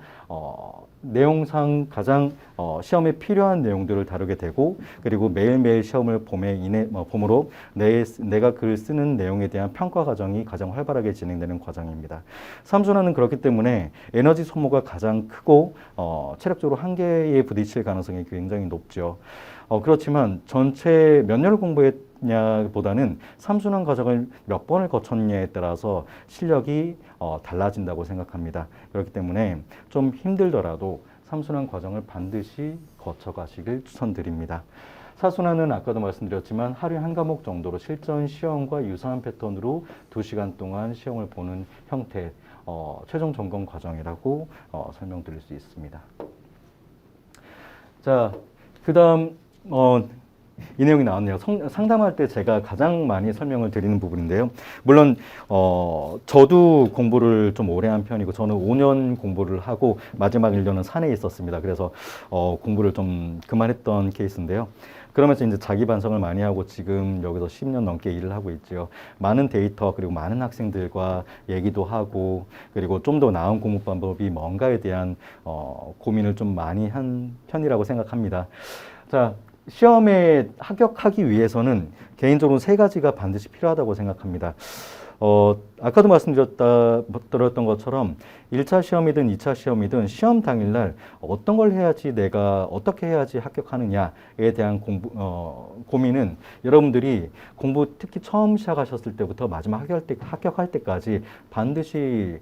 내용상 가장 시험에 필요한 내용들을 다루게 되고, 그리고 매일매일 시험을 봄으로 내가 글 쓰는 내용에 대한 평가 과정이 가장 활발하게 진행되는 과정입니다. 3순환은 그렇기 때문에 에너지 소모가 가장 크고 체력적으로 한계에 부딪힐 가능성이 굉장히 높죠. 그렇지만 전체 몇 년을 공부했냐보다는 3순환 과정을 몇 번을 거쳤냐에 따라서 실력이 달라진다고 생각합니다. 그렇기 때문에 좀 힘들더라도 3순환 과정을 반드시 거쳐가시길 추천드립니다. 4순환은 아까도 말씀드렸지만 하루에 한 과목 정도로 실전 시험과 유사한 패턴으로 2시간 동안 시험을 보는 형태, 최종 점검 과정이라고 설명드릴 수 있습니다. 자, 그 다음 이 내용이 나왔네요. 상담할 때 제가 가장 많이 설명을 드리는 부분인데요. 물론 저도 공부를 좀 오래 한 편이고, 저는 5년 공부를 하고 마지막 1년은 산에 있었습니다. 그래서 공부를 좀 그만했던 케이스인데요. 그러면서 이제 자기 반성을 많이 하고 지금 여기서 10년 넘게 일을 하고 있죠. 많은 데이터, 그리고 많은 학생들과 얘기도 하고, 그리고 좀 더 나은 공부 방법이 뭔가에 대한 고민을 좀 많이 한 편이라고 생각합니다. 자, 시험에 합격하기 위해서는 개인적으로 3가지가 반드시 필요하다고 생각합니다. 아까도 말씀드렸던 것처럼 1차 시험이든 2차 시험이든 시험 당일날 어떤 걸 해야지, 내가 어떻게 해야지 합격하느냐에 대한 고민은 여러분들이 공부 특히 처음 시작하셨을 때부터 마지막 합격할 때까지 반드시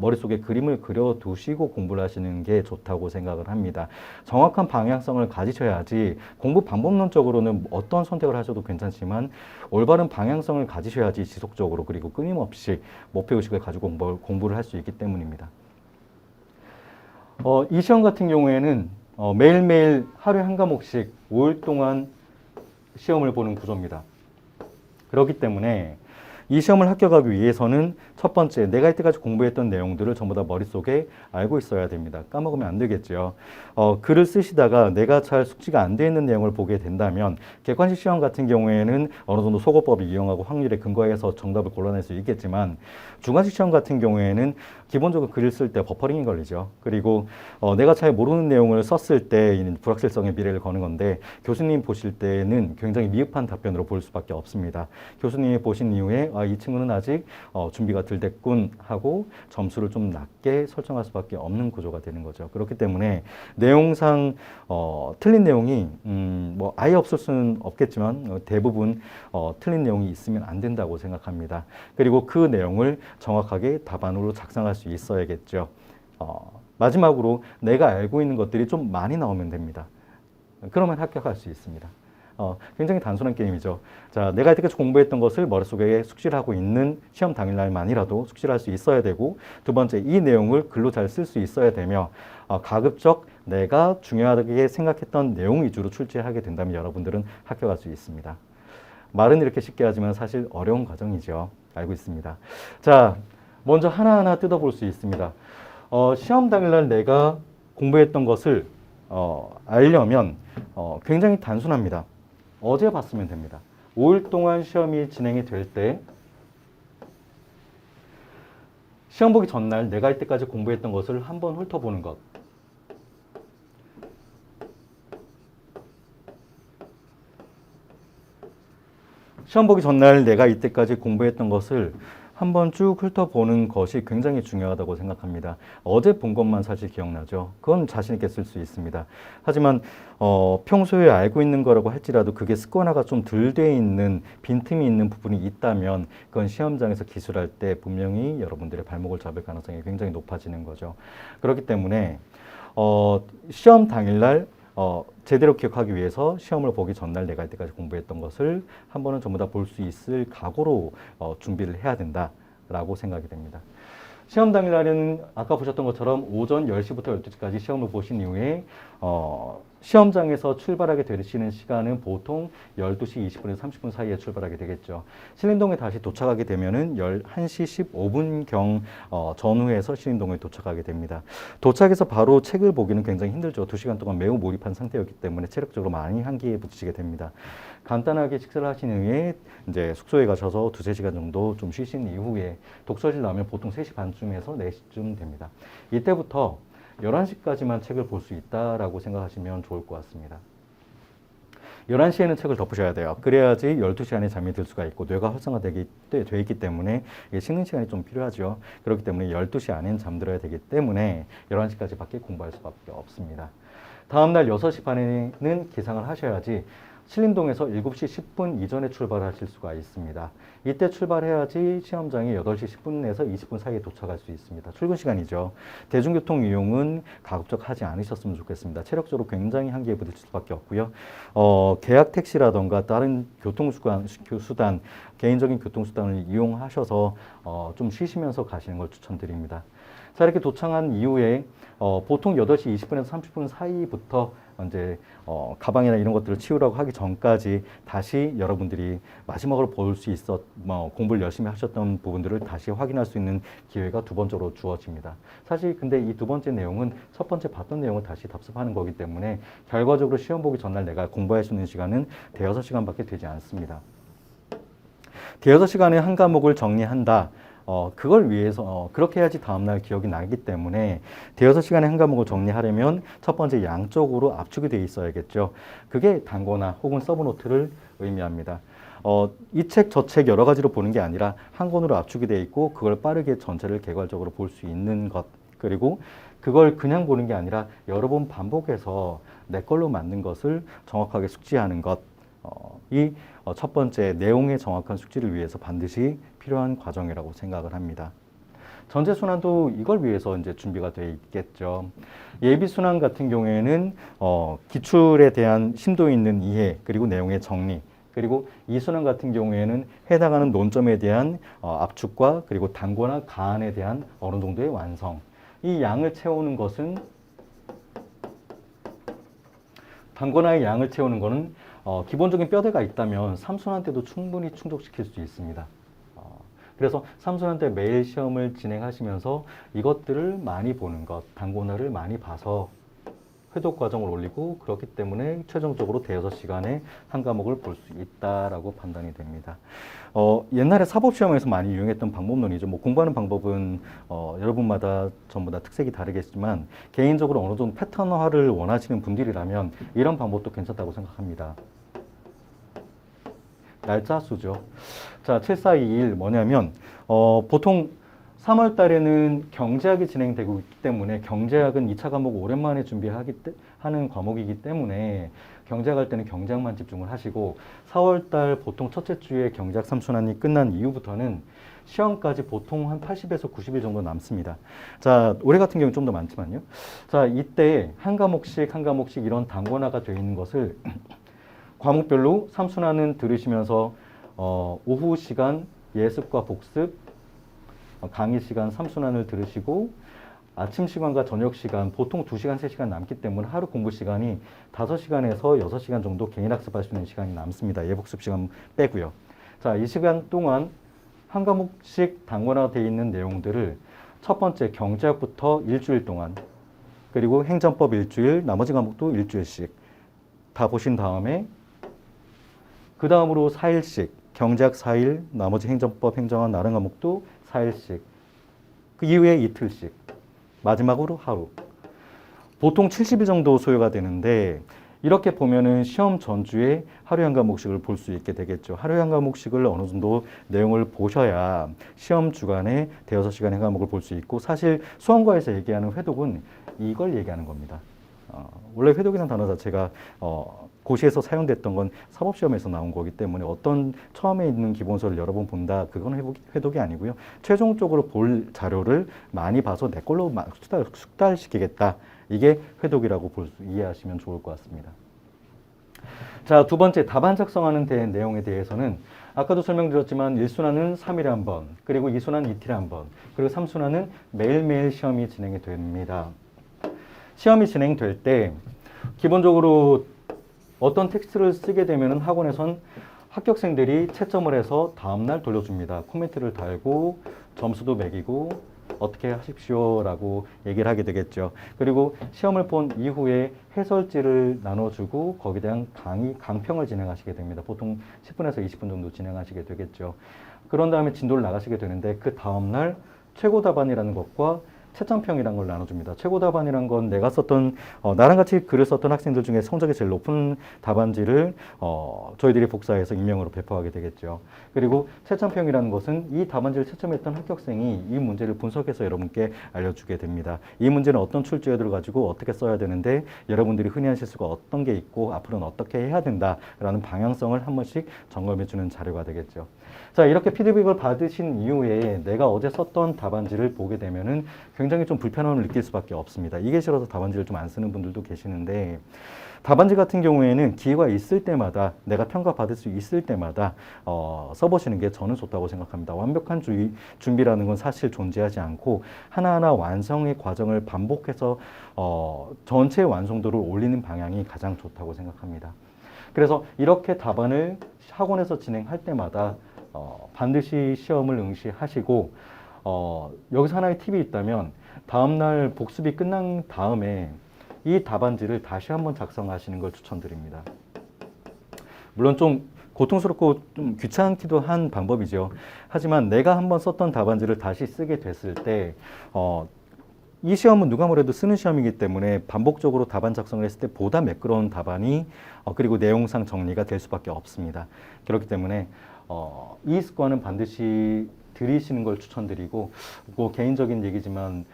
머릿속에 그림을 그려두시고 공부를 하시는 게 좋다고 생각을 합니다. 정확한 방향성을 가지셔야지, 공부 방법론적으로는 어떤 선택을 하셔도 괜찮지만 올바른 방향성을 가지셔야지 지속적으로, 그리고 끊임없이 목표의식을 가지고 공부를 할 수 있기 때문입니다. 이 시험 같은 경우에는 매일매일 하루에 한 과목씩 5일 동안 시험을 보는 구조입니다. 그렇기 때문에 이 시험을 합격하기 위해서는 첫 번째, 내가 이때까지 공부했던 내용들을 전부 다 머릿속에 알고 있어야 됩니다. 까먹으면 안 되겠죠. 글을 쓰시다가 내가 잘 숙지가 안 돼 있는 내용을 보게 된다면, 객관식 시험 같은 경우에는 어느 정도 소거법을 이용하고 확률에 근거해서 정답을 골라낼 수 있겠지만, 주관식 시험 같은 경우에는 기본적으로 글을 쓸 때 버퍼링이 걸리죠. 그리고 내가 잘 모르는 내용을 썼을 때 불확실성의 미래를 거는 건데, 교수님 보실 때는 굉장히 미흡한 답변으로 볼 수밖에 없습니다. 교수님이 보신 이후에 이 친구는 아직 준비가 덜 됐군 하고 점수를 좀 낮게 설정할 수밖에 없는 구조가 되는 거죠. 그렇기 때문에 내용상 틀린 내용이 뭐 아예 없을 수는 없겠지만 대부분 틀린 내용이 있으면 안 된다고 생각합니다. 그리고 그 내용을 정확하게 답안으로 작성할 수 있어야겠죠. 마지막으로 내가 알고 있는 것들이 좀 많이 나오면 됩니다. 그러면 합격할 수 있습니다. 굉장히 단순한 게임이죠. 자, 내가 이때까지 공부했던 것을 머릿속에 숙지를 하고 있는 시험 당일날만이라도 숙지를 할 수 있어야 되고, 두 번째, 이 내용을 글로 잘 쓸 수 있어야 되며, 가급적 내가 중요하게 생각했던 내용 위주로 출제하게 된다면 여러분들은 합격할 수 있습니다. 말은 이렇게 쉽게 하지만 사실 어려운 과정이죠. 알고 있습니다. 자, 먼저 하나하나 뜯어볼 수 있습니다. 시험 당일날 내가 공부했던 것을 알려면 굉장히 단순합니다. 어제 봤으면 됩니다. 5일 동안 시험이 진행이 될 때 시험 보기 전날 내가 이때까지 공부했던 것을 한번 훑어보는 것. 시험 보기 전날 내가 이때까지 공부했던 것을 한번 쭉 훑어보는 것이 굉장히 중요하다고 생각합니다. 어제 본 것만 사실 기억나죠. 그건 자신 있게 쓸 수 있습니다. 하지만 평소에 알고 있는 거라고 할지라도 그게 습관화가 좀 덜 돼 있는 빈틈이 있는 부분이 있다면 그건 시험장에서 기술할 때 분명히 여러분들의 발목을 잡을 가능성이 굉장히 높아지는 거죠. 그렇기 때문에 시험 당일날 제대로 기억하기 위해서 시험을 보기 전날 내가 이때까지 공부했던 것을 한 번은 전부 다 볼 수 있을 각오로 준비를 해야 된다라고 생각이 됩니다. 시험 당일날은 아까 보셨던 것처럼 오전 10시부터 12시까지 시험을 보신 이후에 시험장에서 출발하게 되시는 시간은 보통 12시 20분에서 30분 사이에 출발하게 되겠죠. 신림동에 다시 도착하게 되면은 11시 15분경 전후에서 신림동에 도착하게 됩니다. 도착해서 바로 책을 보기는 굉장히 힘들죠. 2시간 동안 매우 몰입한 상태였기 때문에 체력적으로 많이 한계에 부딪히게 됩니다. 간단하게 식사를 하신 후에 이제 숙소에 가셔서 2-3시간 정도 좀 쉬신 이후에 독서실 나오면 보통 3시 반쯤에서 4시쯤 됩니다. 이때부터 11시까지만 책을 볼 수 있다라고 생각하시면 좋을 것 같습니다. 11시에는 책을 덮으셔야 돼요. 그래야지 12시 안에 잠이 들 수가 있고 뇌가 활성화되어 있기 때문에 식는 시간이 좀 필요하죠. 그렇기 때문에 12시 안에는 잠들어야 되기 때문에 11시까지밖에 공부할 수밖에 없습니다. 다음날 6시 반에는 기상을 하셔야지 신림동에서 7시 10분 이전에 출발하실 수가 있습니다. 이때 출발해야지 시험장에 8시 10분에서 20분 사이에 도착할 수 있습니다. 출근 시간이죠. 대중교통 이용은 가급적 하지 않으셨으면 좋겠습니다. 체력적으로 굉장히 한계에 부딪힐 수밖에 없고요. 계약 택시라던가 다른 교통수단, 개인적인 교통수단을 이용하셔서 좀 쉬시면서 가시는 걸 추천드립니다. 자, 이렇게 도착한 이후에 보통 8시 20분에서 30분 사이부터 이제 가방이나 이런 것들을 치우라고 하기 전까지 다시 여러분들이 마지막으로 볼 수 공부를 열심히 하셨던 부분들을 다시 확인할 수 있는 기회가 두 번째로 주어집니다. 사실 근데 이 두 번째 내용은 첫 번째 봤던 내용을 다시 답습하는 거기 때문에 결과적으로 시험 보기 전날 내가 공부할 수 있는 시간은 대여섯 시간밖에 되지 않습니다. 대여섯 시간에 한 과목을 정리한다. 그걸 위해서 그렇게 해야지 다음날 기억이 나기 때문에 대여섯 시간에 한 과목을 정리하려면 첫 번째 양쪽으로 압축이 되어 있어야겠죠. 그게 단거나 혹은 서브노트를 의미합니다. 이 책, 저 책 여러 가지로 보는 게 아니라 한 권으로 압축이 되어 있고 그걸 빠르게 전체를 개괄적으로 볼 수 있는 것, 그리고 그걸 그냥 보는 게 아니라 여러 번 반복해서 내 걸로 만든 것을 정확하게 숙지하는 것, 이 첫 번째 내용의 정확한 숙지를 위해서 반드시 필요한 과정이라고 생각을 합니다. 전체순환도 이걸 위해서 이제 준비가 되어 있겠죠. 예비순환 같은 경우에는 기출에 대한 심도 있는 이해, 그리고 내용의 정리, 그리고 이 순환 같은 경우에는 해당하는 논점에 대한 압축과 그리고 단거나 가안에 대한 어느 정도의 완성. 이 양을 채우는 것은 단거나의 양을 채우는 것은 기본적인 뼈대가 있다면 3순환 때도 충분히 충족시킬 수 있습니다. 그래서 3순환 때 매일 시험을 진행하시면서 이것들을 많이 보는 것, 단거나를 많이 봐서 회독 과정을 올리고 그렇기 때문에 최종적으로 대여섯 시간에 한 과목을 볼 수 있다라고 판단이 됩니다. 옛날에 사법시험에서 많이 이용했던 방법론이죠. 뭐 공부하는 방법은 여러분마다 전부 다 특색이 다르겠지만 개인적으로 어느 정도 패턴화를 원하시는 분들이라면 이런 방법도 괜찮다고 생각합니다. 날짜 수죠. 자, 7421 뭐냐면 보통 3월 달에는 경제학이 진행되고 있기 때문에 경제학은 2차 과목 오랜만에 하는 과목이기 때문에 경제학 할 때는 경제학만 집중을 하시고 4월 달 보통 첫째 주에 경제학 3순환이 끝난 이후부터는 시험까지 보통 한 80에서 90일 정도 남습니다. 자, 올해 같은 경우는 좀 더 많지만요. 자, 이때 한 과목씩 이런 단권화가 되어 있는 것을 과목별로 3순환은 들으시면서 오후 시간 예습과 복습, 강의 시간 3순환을 들으시고 아침 시간과 저녁 시간 보통 2시간, 3시간 남기 때문에 하루 공부 시간이 5시간에서 6시간 정도 개인 학습할 수 있는 시간이 남습니다. 예복습 시간 빼고요. 자, 이 시간 동안 한 과목씩 단권화되어 있는 내용들을 첫 번째 경제학부터 일주일 동안, 그리고 행정법 일주일, 나머지 과목도 일주일씩 다 보신 다음에 그 다음으로 4일씩 경제학 4일, 나머지 행정법, 행정학, 다른 과목도 4일씩 그 이후에 이틀씩, 마지막으로 하루. 보통 70일 정도 소요가 되는데 이렇게 보면은 시험 전주에 하루에 한 과목씩을 볼 수 있게 되겠죠. 하루에 한 과목씩을 어느 정도 내용을 보셔야 시험 주간에 대여섯 시간의 과목을 볼 수 있고, 사실 수험과에서 얘기하는 회독은 이걸 얘기하는 겁니다. 원래 회독이라는 단어 자체가 고시에서 사용됐던 건 사법시험에서 나온 거기 때문에 어떤 처음에 있는 기본서를 여러 번 본다, 그건 회독이 아니고요. 최종적으로 볼 자료를 많이 봐서 내 걸로 숙달시키겠다. 이게 회독이라고 이해하시면 좋을 것 같습니다. 자, 두 번째, 답안 작성하는 내용에 대해서는 아까도 설명드렸지만 1순환은 3일에 한 번, 그리고 2순환은 이틀에 한 번, 그리고 3순환은 매일매일 시험이 진행이 됩니다. 시험이 진행될 때 기본적으로 어떤 텍스트를 쓰게 되면 학원에선 합격생들이 채점을 해서 다음날 돌려줍니다. 코멘트를 달고 점수도 매기고 어떻게 하십시오라고 얘기를 하게 되겠죠. 그리고 시험을 본 이후에 해설지를 나눠주고 거기에 대한 강평을 진행하시게 됩니다. 보통 10분에서 20분 정도 진행하시게 되겠죠. 그런 다음에 진도를 나가시게 되는데 그 다음날 최고 답안이라는 것과 채점평이라는 걸 나눠줍니다. 최고 답안이란 건 내가 썼던 나랑 같이 글을 썼던 학생들 중에 성적이 제일 높은 답안지를 저희들이 복사해서 익명으로 배포하게 되겠죠. 그리고 채점평이라는 것은 이 답안지를 채점했던 합격생이 이 문제를 분석해서 여러분께 알려주게 됩니다. 이 문제는 어떤 출제들을 가지고 어떻게 써야 되는데 여러분들이 흔히 하실 수가 어떤 게 있고 앞으로는 어떻게 해야 된다라는 방향성을 한 번씩 점검해주는 자료가 되겠죠. 자, 이렇게 피드백을 받으신 이후에 내가 어제 썼던 답안지를 보게 되면은 굉장히 좀 불편함을 느낄 수밖에 없습니다. 이게 싫어서 답안지를 좀 안 쓰는 분들도 계시는데, 답안지 같은 경우에는 기회가 있을 때마다 내가 평가받을 수 있을 때마다 써보시는 게 저는 좋다고 생각합니다. 완벽한 준비라는 건 사실 존재하지 않고 하나하나 완성의 과정을 반복해서 전체 완성도를 올리는 방향이 가장 좋다고 생각합니다. 그래서 이렇게 답안을 학원에서 진행할 때마다 반드시 시험을 응시하시고 여기서 하나의 팁이 있다면 다음날 복습이 끝난 다음에 이 답안지를 다시 한번 작성하시는 걸 추천드립니다. 물론 좀 고통스럽고 좀 귀찮기도 한 방법이죠. 하지만 내가 한번 썼던 답안지를 다시 쓰게 됐을 때 이 시험은 누가 뭐래도 쓰는 시험이기 때문에 반복적으로 답안 작성을 했을 때 보다 매끄러운 답안이 그리고 내용상 정리가 될 수밖에 없습니다. 그렇기 때문에 이 습관은 반드시 들이시는 걸 추천드리고, 뭐 개인적인 얘기지만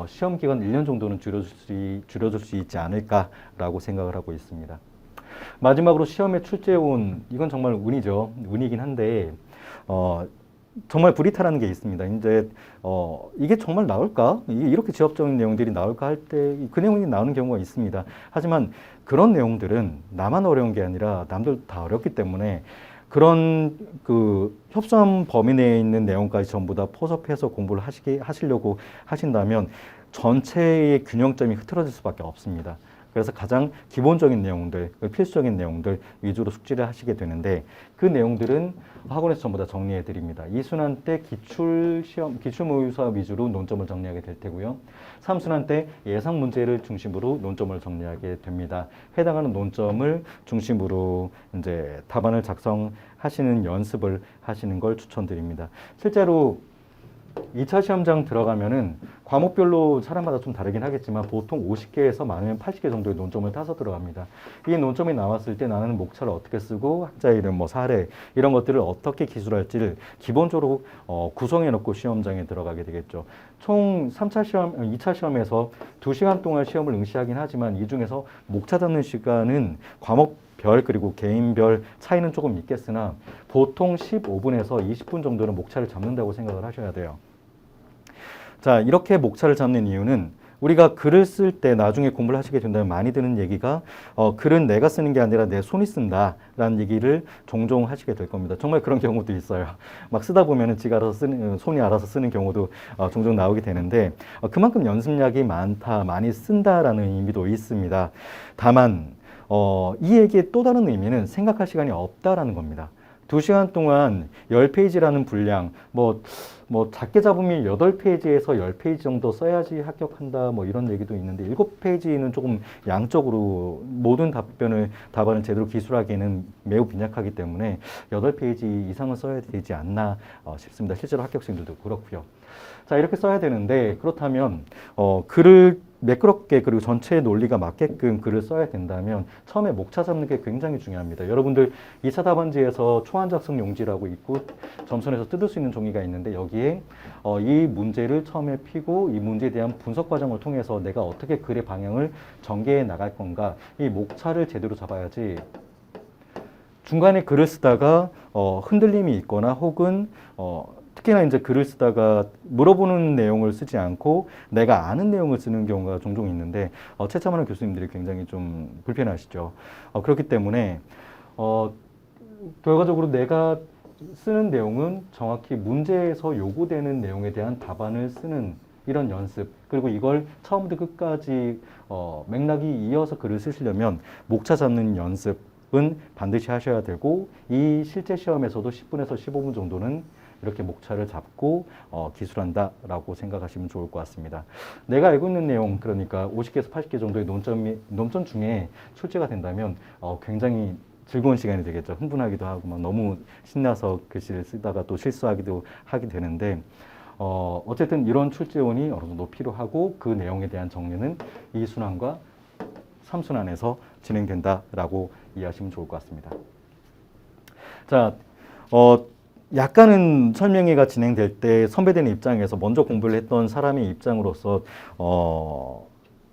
시험 기간 1년 정도는 줄여줄 수 있지 않을까라고 생각을 하고 있습니다. 마지막으로 시험에 출제해온, 이건 정말 운이죠. 운이긴 한데 정말 불이탈하는 게 있습니다. 이제 이게 정말 나올까? 이렇게 지엽적인 내용들이 나올까 할 때 그 내용이 나오는 경우가 있습니다. 하지만 그런 내용들은 나만 어려운 게 아니라 남들 다 어렵기 때문에 그런 그 협상 범위 내에 있는 내용까지 전부 다 포섭해서 공부를 하시려고 하신다면 전체의 균형점이 흐트러질 수밖에 없습니다. 그래서 가장 기본적인 내용들, 필수적인 내용들 위주로 숙지를 하시게 되는데 그 내용들은 학원에서 전부 다 정리해 드립니다. 2순환 때 기출모의고사 위주로 논점을 정리하게 될 테고요. 3순환 때 예상 문제를 중심으로 논점을 정리하게 됩니다. 해당하는 논점을 중심으로 이제 답안을 작성하시는 연습을 하시는 걸 추천드립니다. 실제로 2차 시험장 들어가면은 과목별로 사람마다 좀 다르긴 하겠지만 보통 50개에서 많으면 80개 정도의 논점을 따서 들어갑니다. 이 논점이 나왔을 때 나는 목차를 어떻게 쓰고 학자 이름, 뭐 사례 이런 것들을 어떻게 기술할지를 기본적으로 구성해 놓고 시험장에 들어가게 되겠죠. 총 3차 시험, 2차 시험에서 2시간 동안 시험을 응시하긴 하지만 이 중에서 목차 잡는 시간은 과목별 그리고 개인별 차이는 조금 있겠으나 보통 15분에서 20분 정도는 목차를 잡는다고 생각을 하셔야 돼요. 자, 이렇게 목차를 잡는 이유는 우리가 글을 쓸 때 나중에 공부를 하시게 된다면 많이 드는 얘기가 글은 내가 쓰는 게 아니라 내 손이 쓴다라는 얘기를 종종 하시게 될 겁니다. 정말 그런 경우도 있어요. 막 쓰다 보면은 손이 알아서 쓰는 경우도 종종 나오게 되는데 그만큼 연습량이 많다, 많이 쓴다라는 의미도 있습니다. 다만 이 얘기의 또 다른 의미는 생각할 시간이 없다라는 겁니다. 2시간 동안 10페이지라는 분량, 뭐 작게 잡으면 8페이지에서 10페이지 정도 써야지 합격한다 뭐 이런 얘기도 있는데 7페이지는 조금 양적으로 모든 답안을 제대로 기술하기에는 매우 빈약하기 때문에 8페이지 이상은 써야 되지 않나 싶습니다. 실제로 합격생들도 그렇고요. 자, 이렇게 써야 되는데 그렇다면 글을 매끄럽게 그리고 전체의 논리가 맞게끔 글을 써야 된다면 처음에 목차 잡는 게 굉장히 중요합니다. 여러분들 2차 답안지에서 초안 작성 용지라고 있고 점선에서 뜯을 수 있는 종이가 있는데 여기에 이 문제를 처음에 피고 이 문제에 대한 분석 과정을 통해서 내가 어떻게 글의 방향을 전개해 나갈 건가 이 목차를 제대로 잡아야지 중간에 글을 쓰다가 흔들림이 있거나 혹은 특히나 이제 글을 쓰다가 물어보는 내용을 쓰지 않고 내가 아는 내용을 쓰는 경우가 종종 있는데 채점하는 교수님들이 굉장히 좀 불편하시죠. 그렇기 때문에 결과적으로 내가 쓰는 내용은 정확히 문제에서 요구되는 내용에 대한 답안을 쓰는 이런 연습 그리고 이걸 처음부터 끝까지 맥락이 이어서 글을 쓰시려면 목차 잡는 연습은 반드시 하셔야 되고 이 실제 시험에서도 10분에서 15분 정도는 이렇게 목차를 잡고 기술한다라고 생각하시면 좋을 것 같습니다. 내가 알고 있는 내용, 그러니까 50개에서 80개 정도의 논점 중에 출제가 된다면 굉장히 즐거운 시간이 되겠죠. 흥분하기도 하고 막 너무 신나서 글씨를 쓰다가 또 실수하기도 하게 되는데 어쨌든 이런 출제원이 어느 정도 필요하고 그 내용에 대한 정리는 2순환과 3순환에서 진행된다라고 이해하시면 좋을 것 같습니다. 자, 약간은 설명회가 진행될 때 선배되는 입장에서 먼저 공부를 했던 사람의 입장으로서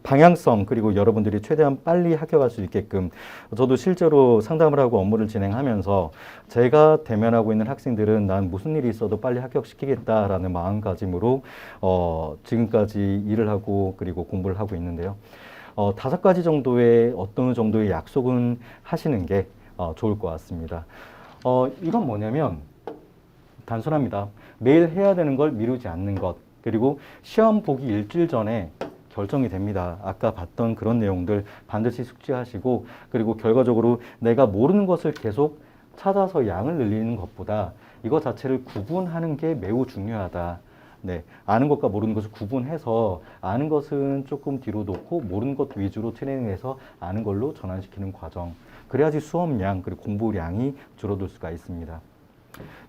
방향성 그리고 여러분들이 최대한 빨리 합격할 수 있게끔 저도 실제로 상담을 하고 업무를 진행하면서 제가 대면하고 있는 학생들은 난 무슨 일이 있어도 빨리 합격시키겠다라는 마음가짐으로 지금까지 일을 하고 그리고 공부를 하고 있는데요. 5가지 정도의 어떤 정도의 약속은 하시는 게 좋을 것 같습니다. 이건 뭐냐면 단순합니다. 매일 해야 되는 걸 미루지 않는 것 그리고 시험 보기 일주일 전에 결정이 됩니다. 아까 봤던 그런 내용들 반드시 숙지하시고 그리고 결과적으로 내가 모르는 것을 계속 찾아서 양을 늘리는 것보다 이것 자체를 구분하는 게 매우 중요하다. 네, 아는 것과 모르는 것을 구분해서 아는 것은 조금 뒤로 놓고 모르는 것 위주로 트레이닝해서 아는 걸로 전환시키는 과정. 그래야지 수업량 그리고 공부량이 줄어들 수가 있습니다.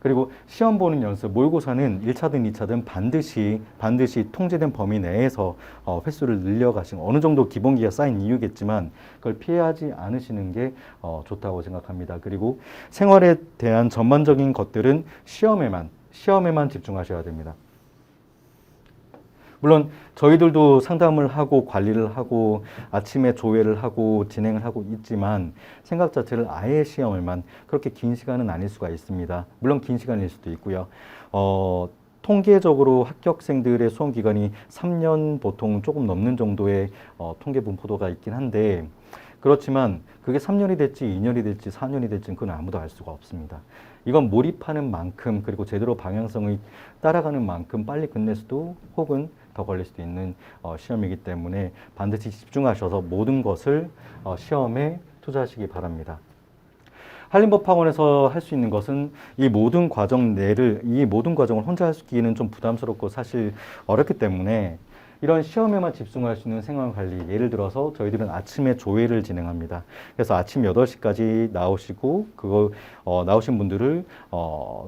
그리고 시험 보는 연습, 모의고사는 1차든 2차든 반드시 통제된 범위 내에서 횟수를 늘려가시는 어느 정도 기본기가 쌓인 이유겠지만 그걸 피하지 않으시는 게 좋다고 생각합니다. 그리고 생활에 대한 전반적인 것들은 시험에만 집중하셔야 됩니다. 물론 저희들도 상담을 하고 관리를 하고 아침에 조회를 하고 진행을 하고 있지만 생각 자체를 아예 시험을만 그렇게 긴 시간은 아닐 수가 있습니다. 물론 긴 시간일 수도 있고요. 통계적으로 합격생들의 수험 기간이 3년 보통 조금 넘는 정도의 통계 분포도가 있긴 한데 그렇지만 그게 3년이 될지 2년이 될지 4년이 될지 그건 아무도 알 수가 없습니다. 이건 몰입하는 만큼 그리고 제대로 방향성을 따라가는 만큼 빨리 끝낼 수도 혹은 더 걸릴 수도 있는 시험이기 때문에 반드시 집중하셔서 모든 것을 시험에 투자하시기 바랍니다. 한림법학원에서 할 수 있는 것은 이 모든 과정을 혼자 하기는 좀 부담스럽고 사실 어렵기 때문에 이런 시험에만 집중할 수 있는 생활관리, 예를 들어서 저희들은 아침에 조회를 진행합니다. 그래서 아침 8시까지 나오시고 나오신 분들을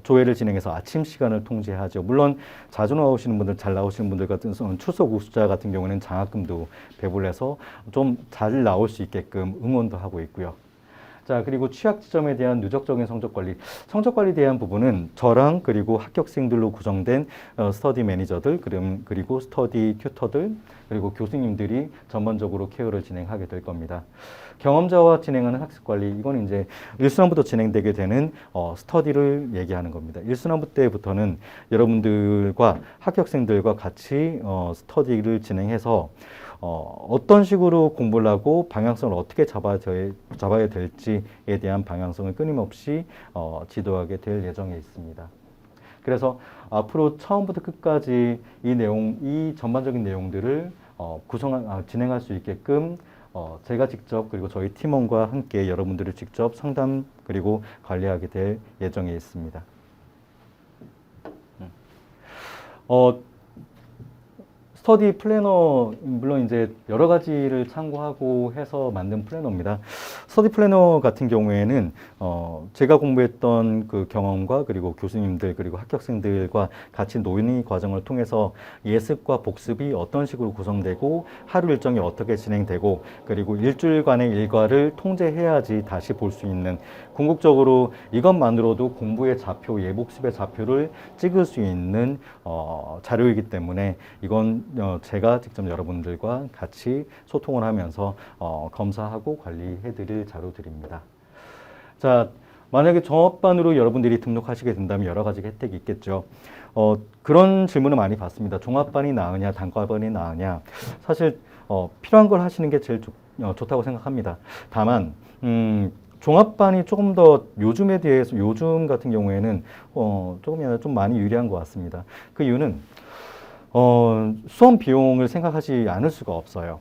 조회를 진행해서 아침 시간을 통제하죠. 물론 자주 나오시는 분들, 잘 나오시는 분들 같은 출석 우수자 같은 경우는 장학금도 배분을 해서 좀 잘 나올 수 있게끔 응원도 하고 있고요. 자, 그리고 취약 지점에 대한 누적적인 성적 관리에 대한 부분은 저랑 그리고 합격생들로 구성된 스터디 매니저들, 그리고 스터디 튜터들, 그리고 교수님들이 전반적으로 케어를 진행하게 될 겁니다. 경험자와 진행하는 학습 관리, 이건 이제 1순환부터 진행되게 되는 스터디를 얘기하는 겁니다. 1순환부 때부터는 여러분들과 합격생들과 같이 스터디를 진행해서 어떤 식으로 공부를 하고 방향성을 어떻게 잡아야 될지에 대한 방향성을 끊임없이 지도하게 될 예정에 있습니다. 그래서 앞으로 처음부터 끝까지 이 전반적인 내용들을 진행할 수 있게끔 제가 직접 그리고 저희 팀원과 함께 여러분들을 직접 상담 그리고 관리하게 될 예정에 있습니다. 스터디 플래너, 물론 이제 여러 가지를 참고하고 해서 만든 플래너입니다. 스터디 플래너 같은 경우에는 제가 공부했던 그 경험과 그리고 교수님들 그리고 합격생들과 같이 논의 과정을 통해서 예습과 복습이 어떤 식으로 구성되고 하루 일정이 어떻게 진행되고 그리고 일주일간의 일과를 통제해야지 다시 볼 수 있는, 궁극적으로 이것만으로도 공부의 좌표, 예복습의 좌표를 찍을 수 있는 자료이기 때문에 이건 제가 직접 여러분들과 같이 소통을 하면서 검사하고 관리해 드릴 자료들입니다. 자, 만약에 종합반으로 여러분들이 등록하시게 된다면 여러 가지 혜택이 있겠죠. 그런 질문을 많이 받습니다. 종합반이 나으냐, 단과반이 나으냐. 사실 필요한 걸 하시는 게 제일 좋다고 생각합니다. 다만 종합반이 조금 더 요즘에 대해서, 요즘 같은 경우에는 조금이나마 좀 많이 유리한 것 같습니다. 그 이유는 수험 비용을 생각하지 않을 수가 없어요.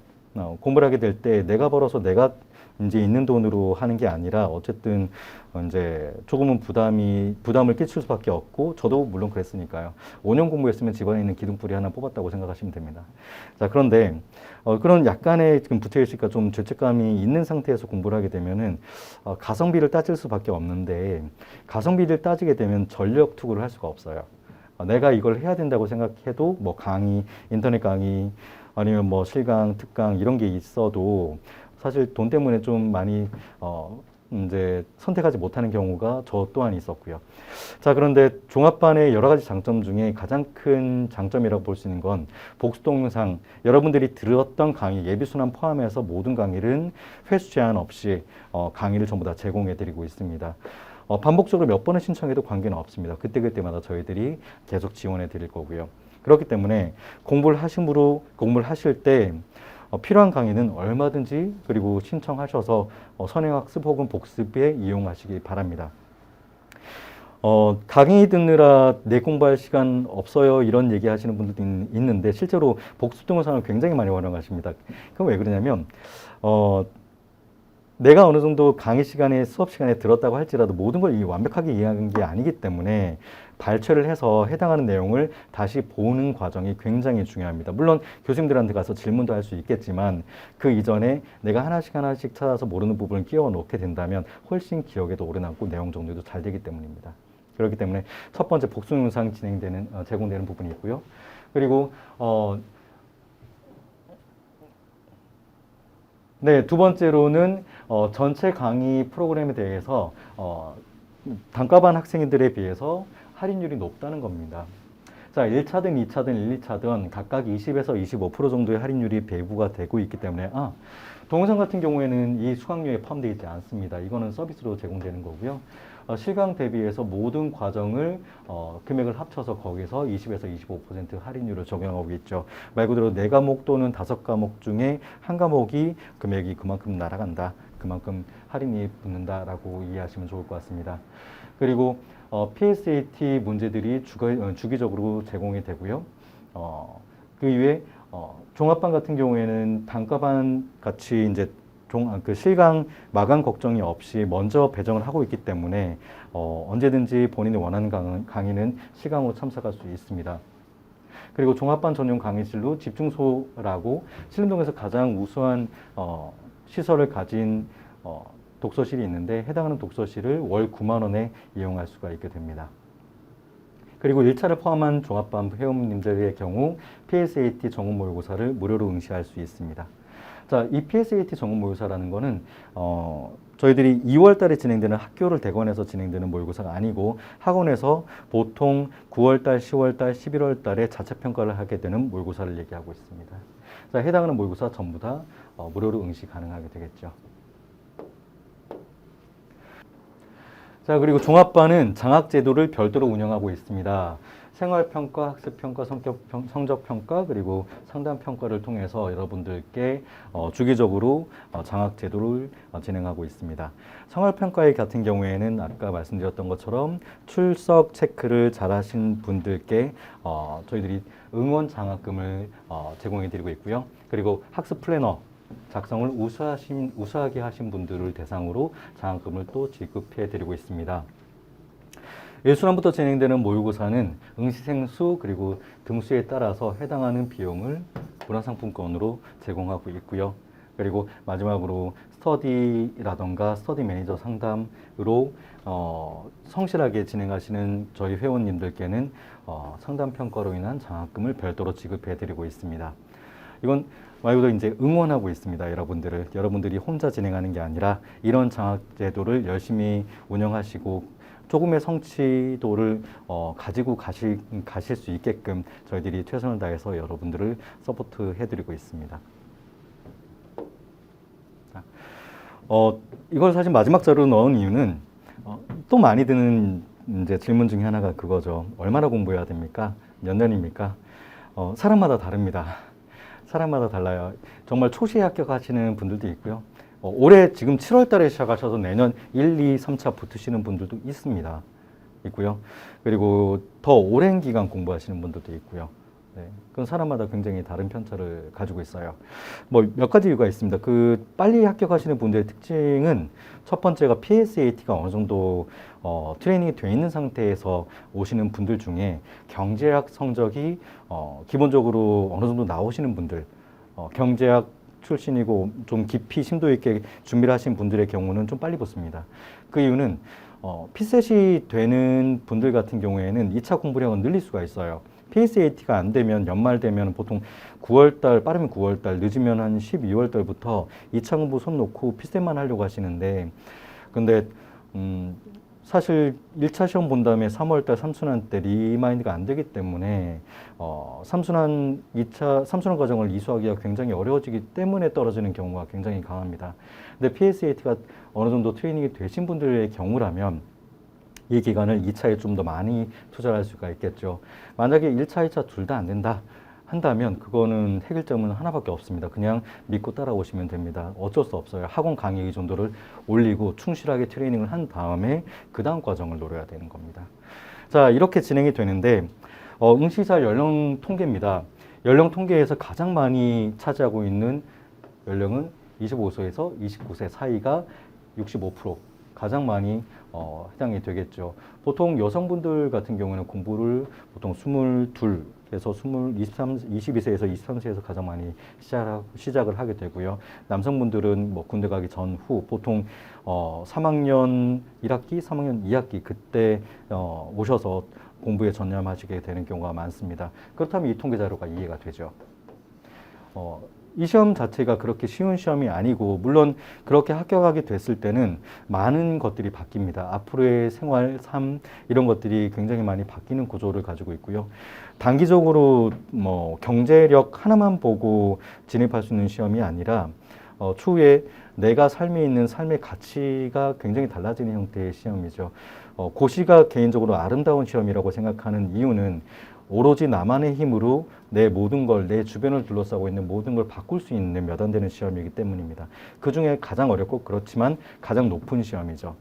공부를 하게 될 때 내가 벌어서 내가 이제 있는 돈으로 하는 게 아니라 어쨌든 이제 조금은 부담을 끼칠 수밖에 없고, 저도 물론 그랬으니까요. 5년 공부했으면 집안에 있는 기둥뿌리 하나 뽑았다고 생각하시면 됩니다. 자, 그런데 그런 약간의 지금 부채의식과 좀 죄책감이 있는 상태에서 공부를 하게 되면은 가성비를 따질 수밖에 없는데, 가성비를 따지게 되면 전력 투구를 할 수가 없어요. 내가 이걸 해야 된다고 생각해도 뭐 강의, 인터넷 강의 아니면 뭐 실강, 특강 이런 게 있어도 사실 돈 때문에 좀 많이 이제 선택하지 못하는 경우가 저 또한 있었고요. 자, 그런데 종합반의 여러 가지 장점 중에 가장 큰 장점이라고 볼 수 있는 건 복수 동영상, 여러분들이 들었던 강의, 예비순환 포함해서 모든 강의는 횟수 제한 없이 강의를 전부 다 제공해 드리고 있습니다. 반복적으로 몇 번을 신청해도 관계는 없습니다. 그때그때마다 저희들이 계속 지원해 드릴 거고요. 그렇기 때문에 공부를 하실 때 필요한 강의는 얼마든지 그리고 신청하셔서 선행학습 혹은 복습에 이용하시기 바랍니다. 강의 듣느라 내 공부할 시간 없어요 이런 얘기 하시는 분들도 있는데, 실제로 복습 동영상을 굉장히 많이 활용하십니다. 그건 왜 그러냐면 내가 어느 정도 강의 시간에, 수업 시간에 들었다고 할지라도 모든 걸 완벽하게 이해한 게 아니기 때문에 발췌를 해서 해당하는 내용을 다시 보는 과정이 굉장히 중요합니다. 물론 교수님들한테 가서 질문도 할 수 있겠지만 그 이전에 내가 하나씩 찾아서 모르는 부분을 끼워 넣게 된다면 훨씬 기억에도 오래 남고 내용 정리도 잘 되기 때문입니다. 그렇기 때문에 첫 번째 복수 영상 제공되는 부분이 있고요. 그리고 네, 두 번째로는 전체 강의 프로그램에 대해서 단과반 학생들에 비해서 할인율이 높다는 겁니다. 자, 1차든 2차든 1, 2차든 각각 20에서 25% 정도의 할인율이 배부가 되고 있기 때문에 동영상 같은 경우에는 이 수강료에 포함되어 있지 않습니다. 이거는 서비스로 제공되는 거고요. 실강 대비해서 모든 과정을 금액을 합쳐서 거기서 20에서 25% 할인율을 적용하고 있죠. 말 그대로 4과목 또는 5과목 중에 한 과목이 금액이 그만큼 날아간다, 그만큼 할인이 붙는다라고 이해하시면 좋을 것 같습니다. 그리고 PSAT 문제들이 주기적으로 제공이 되고요. 그 이외에 종합반 같은 경우에는 단과반 같이 이제 그 실강 마감 걱정이 없이 먼저 배정을 하고 있기 때문에 언제든지 본인이 원하는 강의는 실강 후 참석할 수 있습니다. 그리고 종합반 전용 강의실로 집중소라고 신림동에서 가장 우수한 시설을 가진 독서실이 있는데, 해당하는 독서실을 월 9만 원에 이용할 수가 있게 됩니다. 그리고 1차를 포함한 종합반 회원님들의 경우 PSAT 전공 모의고사를 무료로 응시할 수 있습니다. 자, 이 PSAT 전공 모의고사라는 거는 저희들이 2월 달에 진행되는 학교를 대관해서 진행되는 모의고사가 아니고 학원에서 보통 9월 달, 10월 달, 11월 달에 자체 평가를 하게 되는 모의고사를 얘기하고 있습니다. 자, 해당하는 모의고사 전부 다 무료로 응시 가능하게 되겠죠. 자, 그리고 종합반은 장학 제도를 별도로 운영하고 있습니다. 생활평가, 학습평가, 성적평가, 그리고 상담평가를 통해서 여러분들께 주기적으로 장학 제도를 진행하고 있습니다. 생활평가 같은 경우에는 아까 말씀드렸던 것처럼 출석 체크를 잘하신 분들께 저희들이 응원 장학금을 제공해 드리고 있고요. 그리고 학습 플래너, 작성을 우수하게 하신 분들을 대상으로 장학금을 또 지급해 드리고 있습니다. 1순환부터 진행되는 모의고사는 응시생수 그리고 등수에 따라서 해당하는 비용을 문화상품권으로 제공하고 있고요. 그리고 마지막으로 스터디라던가 스터디 매니저 상담으로 성실하게 진행하시는 저희 회원님들께는 상담 평가로 인한 장학금을 별도로 지급해 드리고 있습니다. 이건 말 그대로 이제 응원하고 있습니다. 여러분들이 혼자 진행하는 게 아니라 이런 장학 제도를 열심히 운영하시고 조금의 성취도를 가지고 가실 수 있게끔 저희들이 최선을 다해서 여러분들을 서포트 해드리고 있습니다. 이걸 사실 마지막 자료로 넣은 이유는 또 많이 드는 이제 질문 중에 하나가 그거죠. 얼마나 공부해야 됩니까? 몇 년입니까? 사람마다 다릅니다. 사람마다 달라요. 정말 초시에 합격하시는 분들도 있고요. 올해 지금 7월 달에 시작하셔서 내년 1, 2, 3차 붙으시는 분들도 있고요. 그리고 더 오랜 기간 공부하시는 분들도 있고요. 네, 그건 사람마다 굉장히 다른 편차를 가지고 있어요. 뭐 몇 가지 이유가 있습니다. 그 빨리 합격하시는 분들의 특징은 첫 번째가 PSAT가 어느 정도 트레이닝이 돼 있는 상태에서 오시는 분들 중에 경제학 성적이 기본적으로 어느 정도 나오시는 분들, 경제학 출신이고 좀 깊이 심도 있게 준비를 하신 분들의 경우는 좀 빨리 붙습니다. 그 이유는 피셋이 되는 분들 같은 경우에는 2차 공부량은 늘릴 수가 있어요. PSAT가 안 되면 연말 되면 보통 9월달, 빠르면 9월달, 늦으면 한 12월달부터 2차 공부 손 놓고 피셋만 하려고 하시는데, 근데 사실 1차 시험 본 다음에 3월달 3순환 때 리마인드가 안 되기 때문에 3순환 과정을 이수하기가 굉장히 어려워지기 때문에 떨어지는 경우가 굉장히 강합니다. 근데 PSAT가 어느 정도 트레이닝이 되신 분들의 경우라면 이 기간을 2차에 좀 더 많이 투자할 수가 있겠죠. 만약에 1차, 2차 둘 다 안 된다 한다면 그거는 해결점은 하나밖에 없습니다. 그냥 믿고 따라오시면 됩니다. 어쩔 수 없어요. 학원 강의 의존도를 올리고 충실하게 트레이닝을 한 다음에 그 다음 과정을 노려야 되는 겁니다. 자, 이렇게 진행이 되는데 응시자 연령 통계입니다. 연령 통계에서 가장 많이 차지하고 있는 연령은 25세에서 29세 사이가 65%, 가장 많이 해당이 되겠죠. 보통 여성분들 같은 경우에는 공부를 보통 22에서 22세에서 23세에서 가장 많이 시작을 하게 되고요. 남성분들은 뭐 군대 가기 전후 보통 3학년 1학기, 3학년 2학기 그때 오셔서 공부에 전념하시게 되는 경우가 많습니다. 그렇다면 이 통계 자료가 이해가 되죠. 이 시험 자체가 그렇게 쉬운 시험이 아니고, 물론 그렇게 합격하게 됐을 때는 많은 것들이 바뀝니다. 앞으로의 생활, 삶 이런 것들이 굉장히 많이 바뀌는 구조를 가지고 있고요. 단기적으로 뭐 경제력 하나만 보고 진입할 수 있는 시험이 아니라 추후에 내가 삶에 있는 삶의 가치가 굉장히 달라지는 형태의 시험이죠. 고시가 개인적으로 아름다운 시험이라고 생각하는 이유는 오로지 나만의 힘으로 내 모든 걸, 내 주변을 둘러싸고 있는 모든 걸 바꿀 수 있는 몇 안 되는 시험이기 때문입니다. 그 중에 가장 어렵고 그렇지만 가장 높은 시험이죠.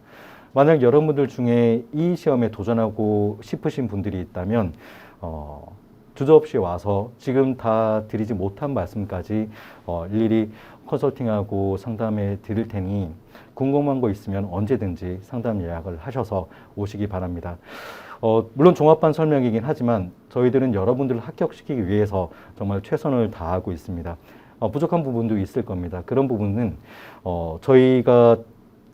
만약 여러분들 중에 이 시험에 도전하고 싶으신 분들이 있다면 주저없이 와서 지금 다 드리지 못한 말씀까지 일일이 컨설팅하고 상담해 드릴 테니 궁금한 거 있으면 언제든지 상담 예약을 하셔서 오시기 바랍니다. 물론 종합반 설명이긴 하지만 저희들은 여러분들을 합격시키기 위해서 정말 최선을 다하고 있습니다. 부족한 부분도 있을 겁니다. 그런 부분은 저희가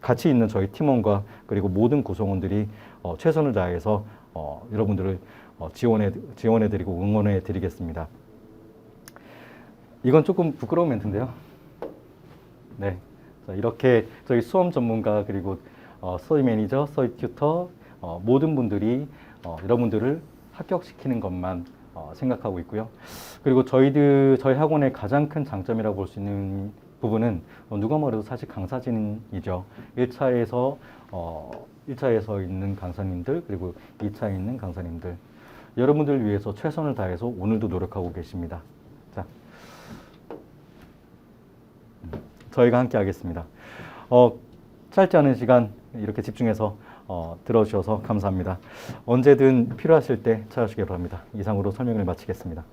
같이 있는 저희 팀원과 그리고 모든 구성원들이 최선을 다해서 여러분들을 지원해드리고 응원해드리겠습니다. 이건 조금 부끄러운 멘트인데요. 네, 자, 이렇게 저희 수험 전문가 그리고 스터디 매니저, 스터디 튜터 모든 분들이 여러분들을 합격시키는 것만 생각하고 있고요. 그리고 저희 학원의 가장 큰 장점이라고 볼 수 있는 부분은 누가 뭐래도 사실 강사진이죠. 1차에서 있는 강사님들 그리고 2차에 있는 강사님들 여러분들을 위해서 최선을 다해서 오늘도 노력하고 계십니다. 자, 저희가 함께 하겠습니다. 짧지 않은 시간 이렇게 집중해서 들어주셔서 감사합니다. 언제든 필요하실 때 찾아주시기 바랍니다. 이상으로 설명을 마치겠습니다.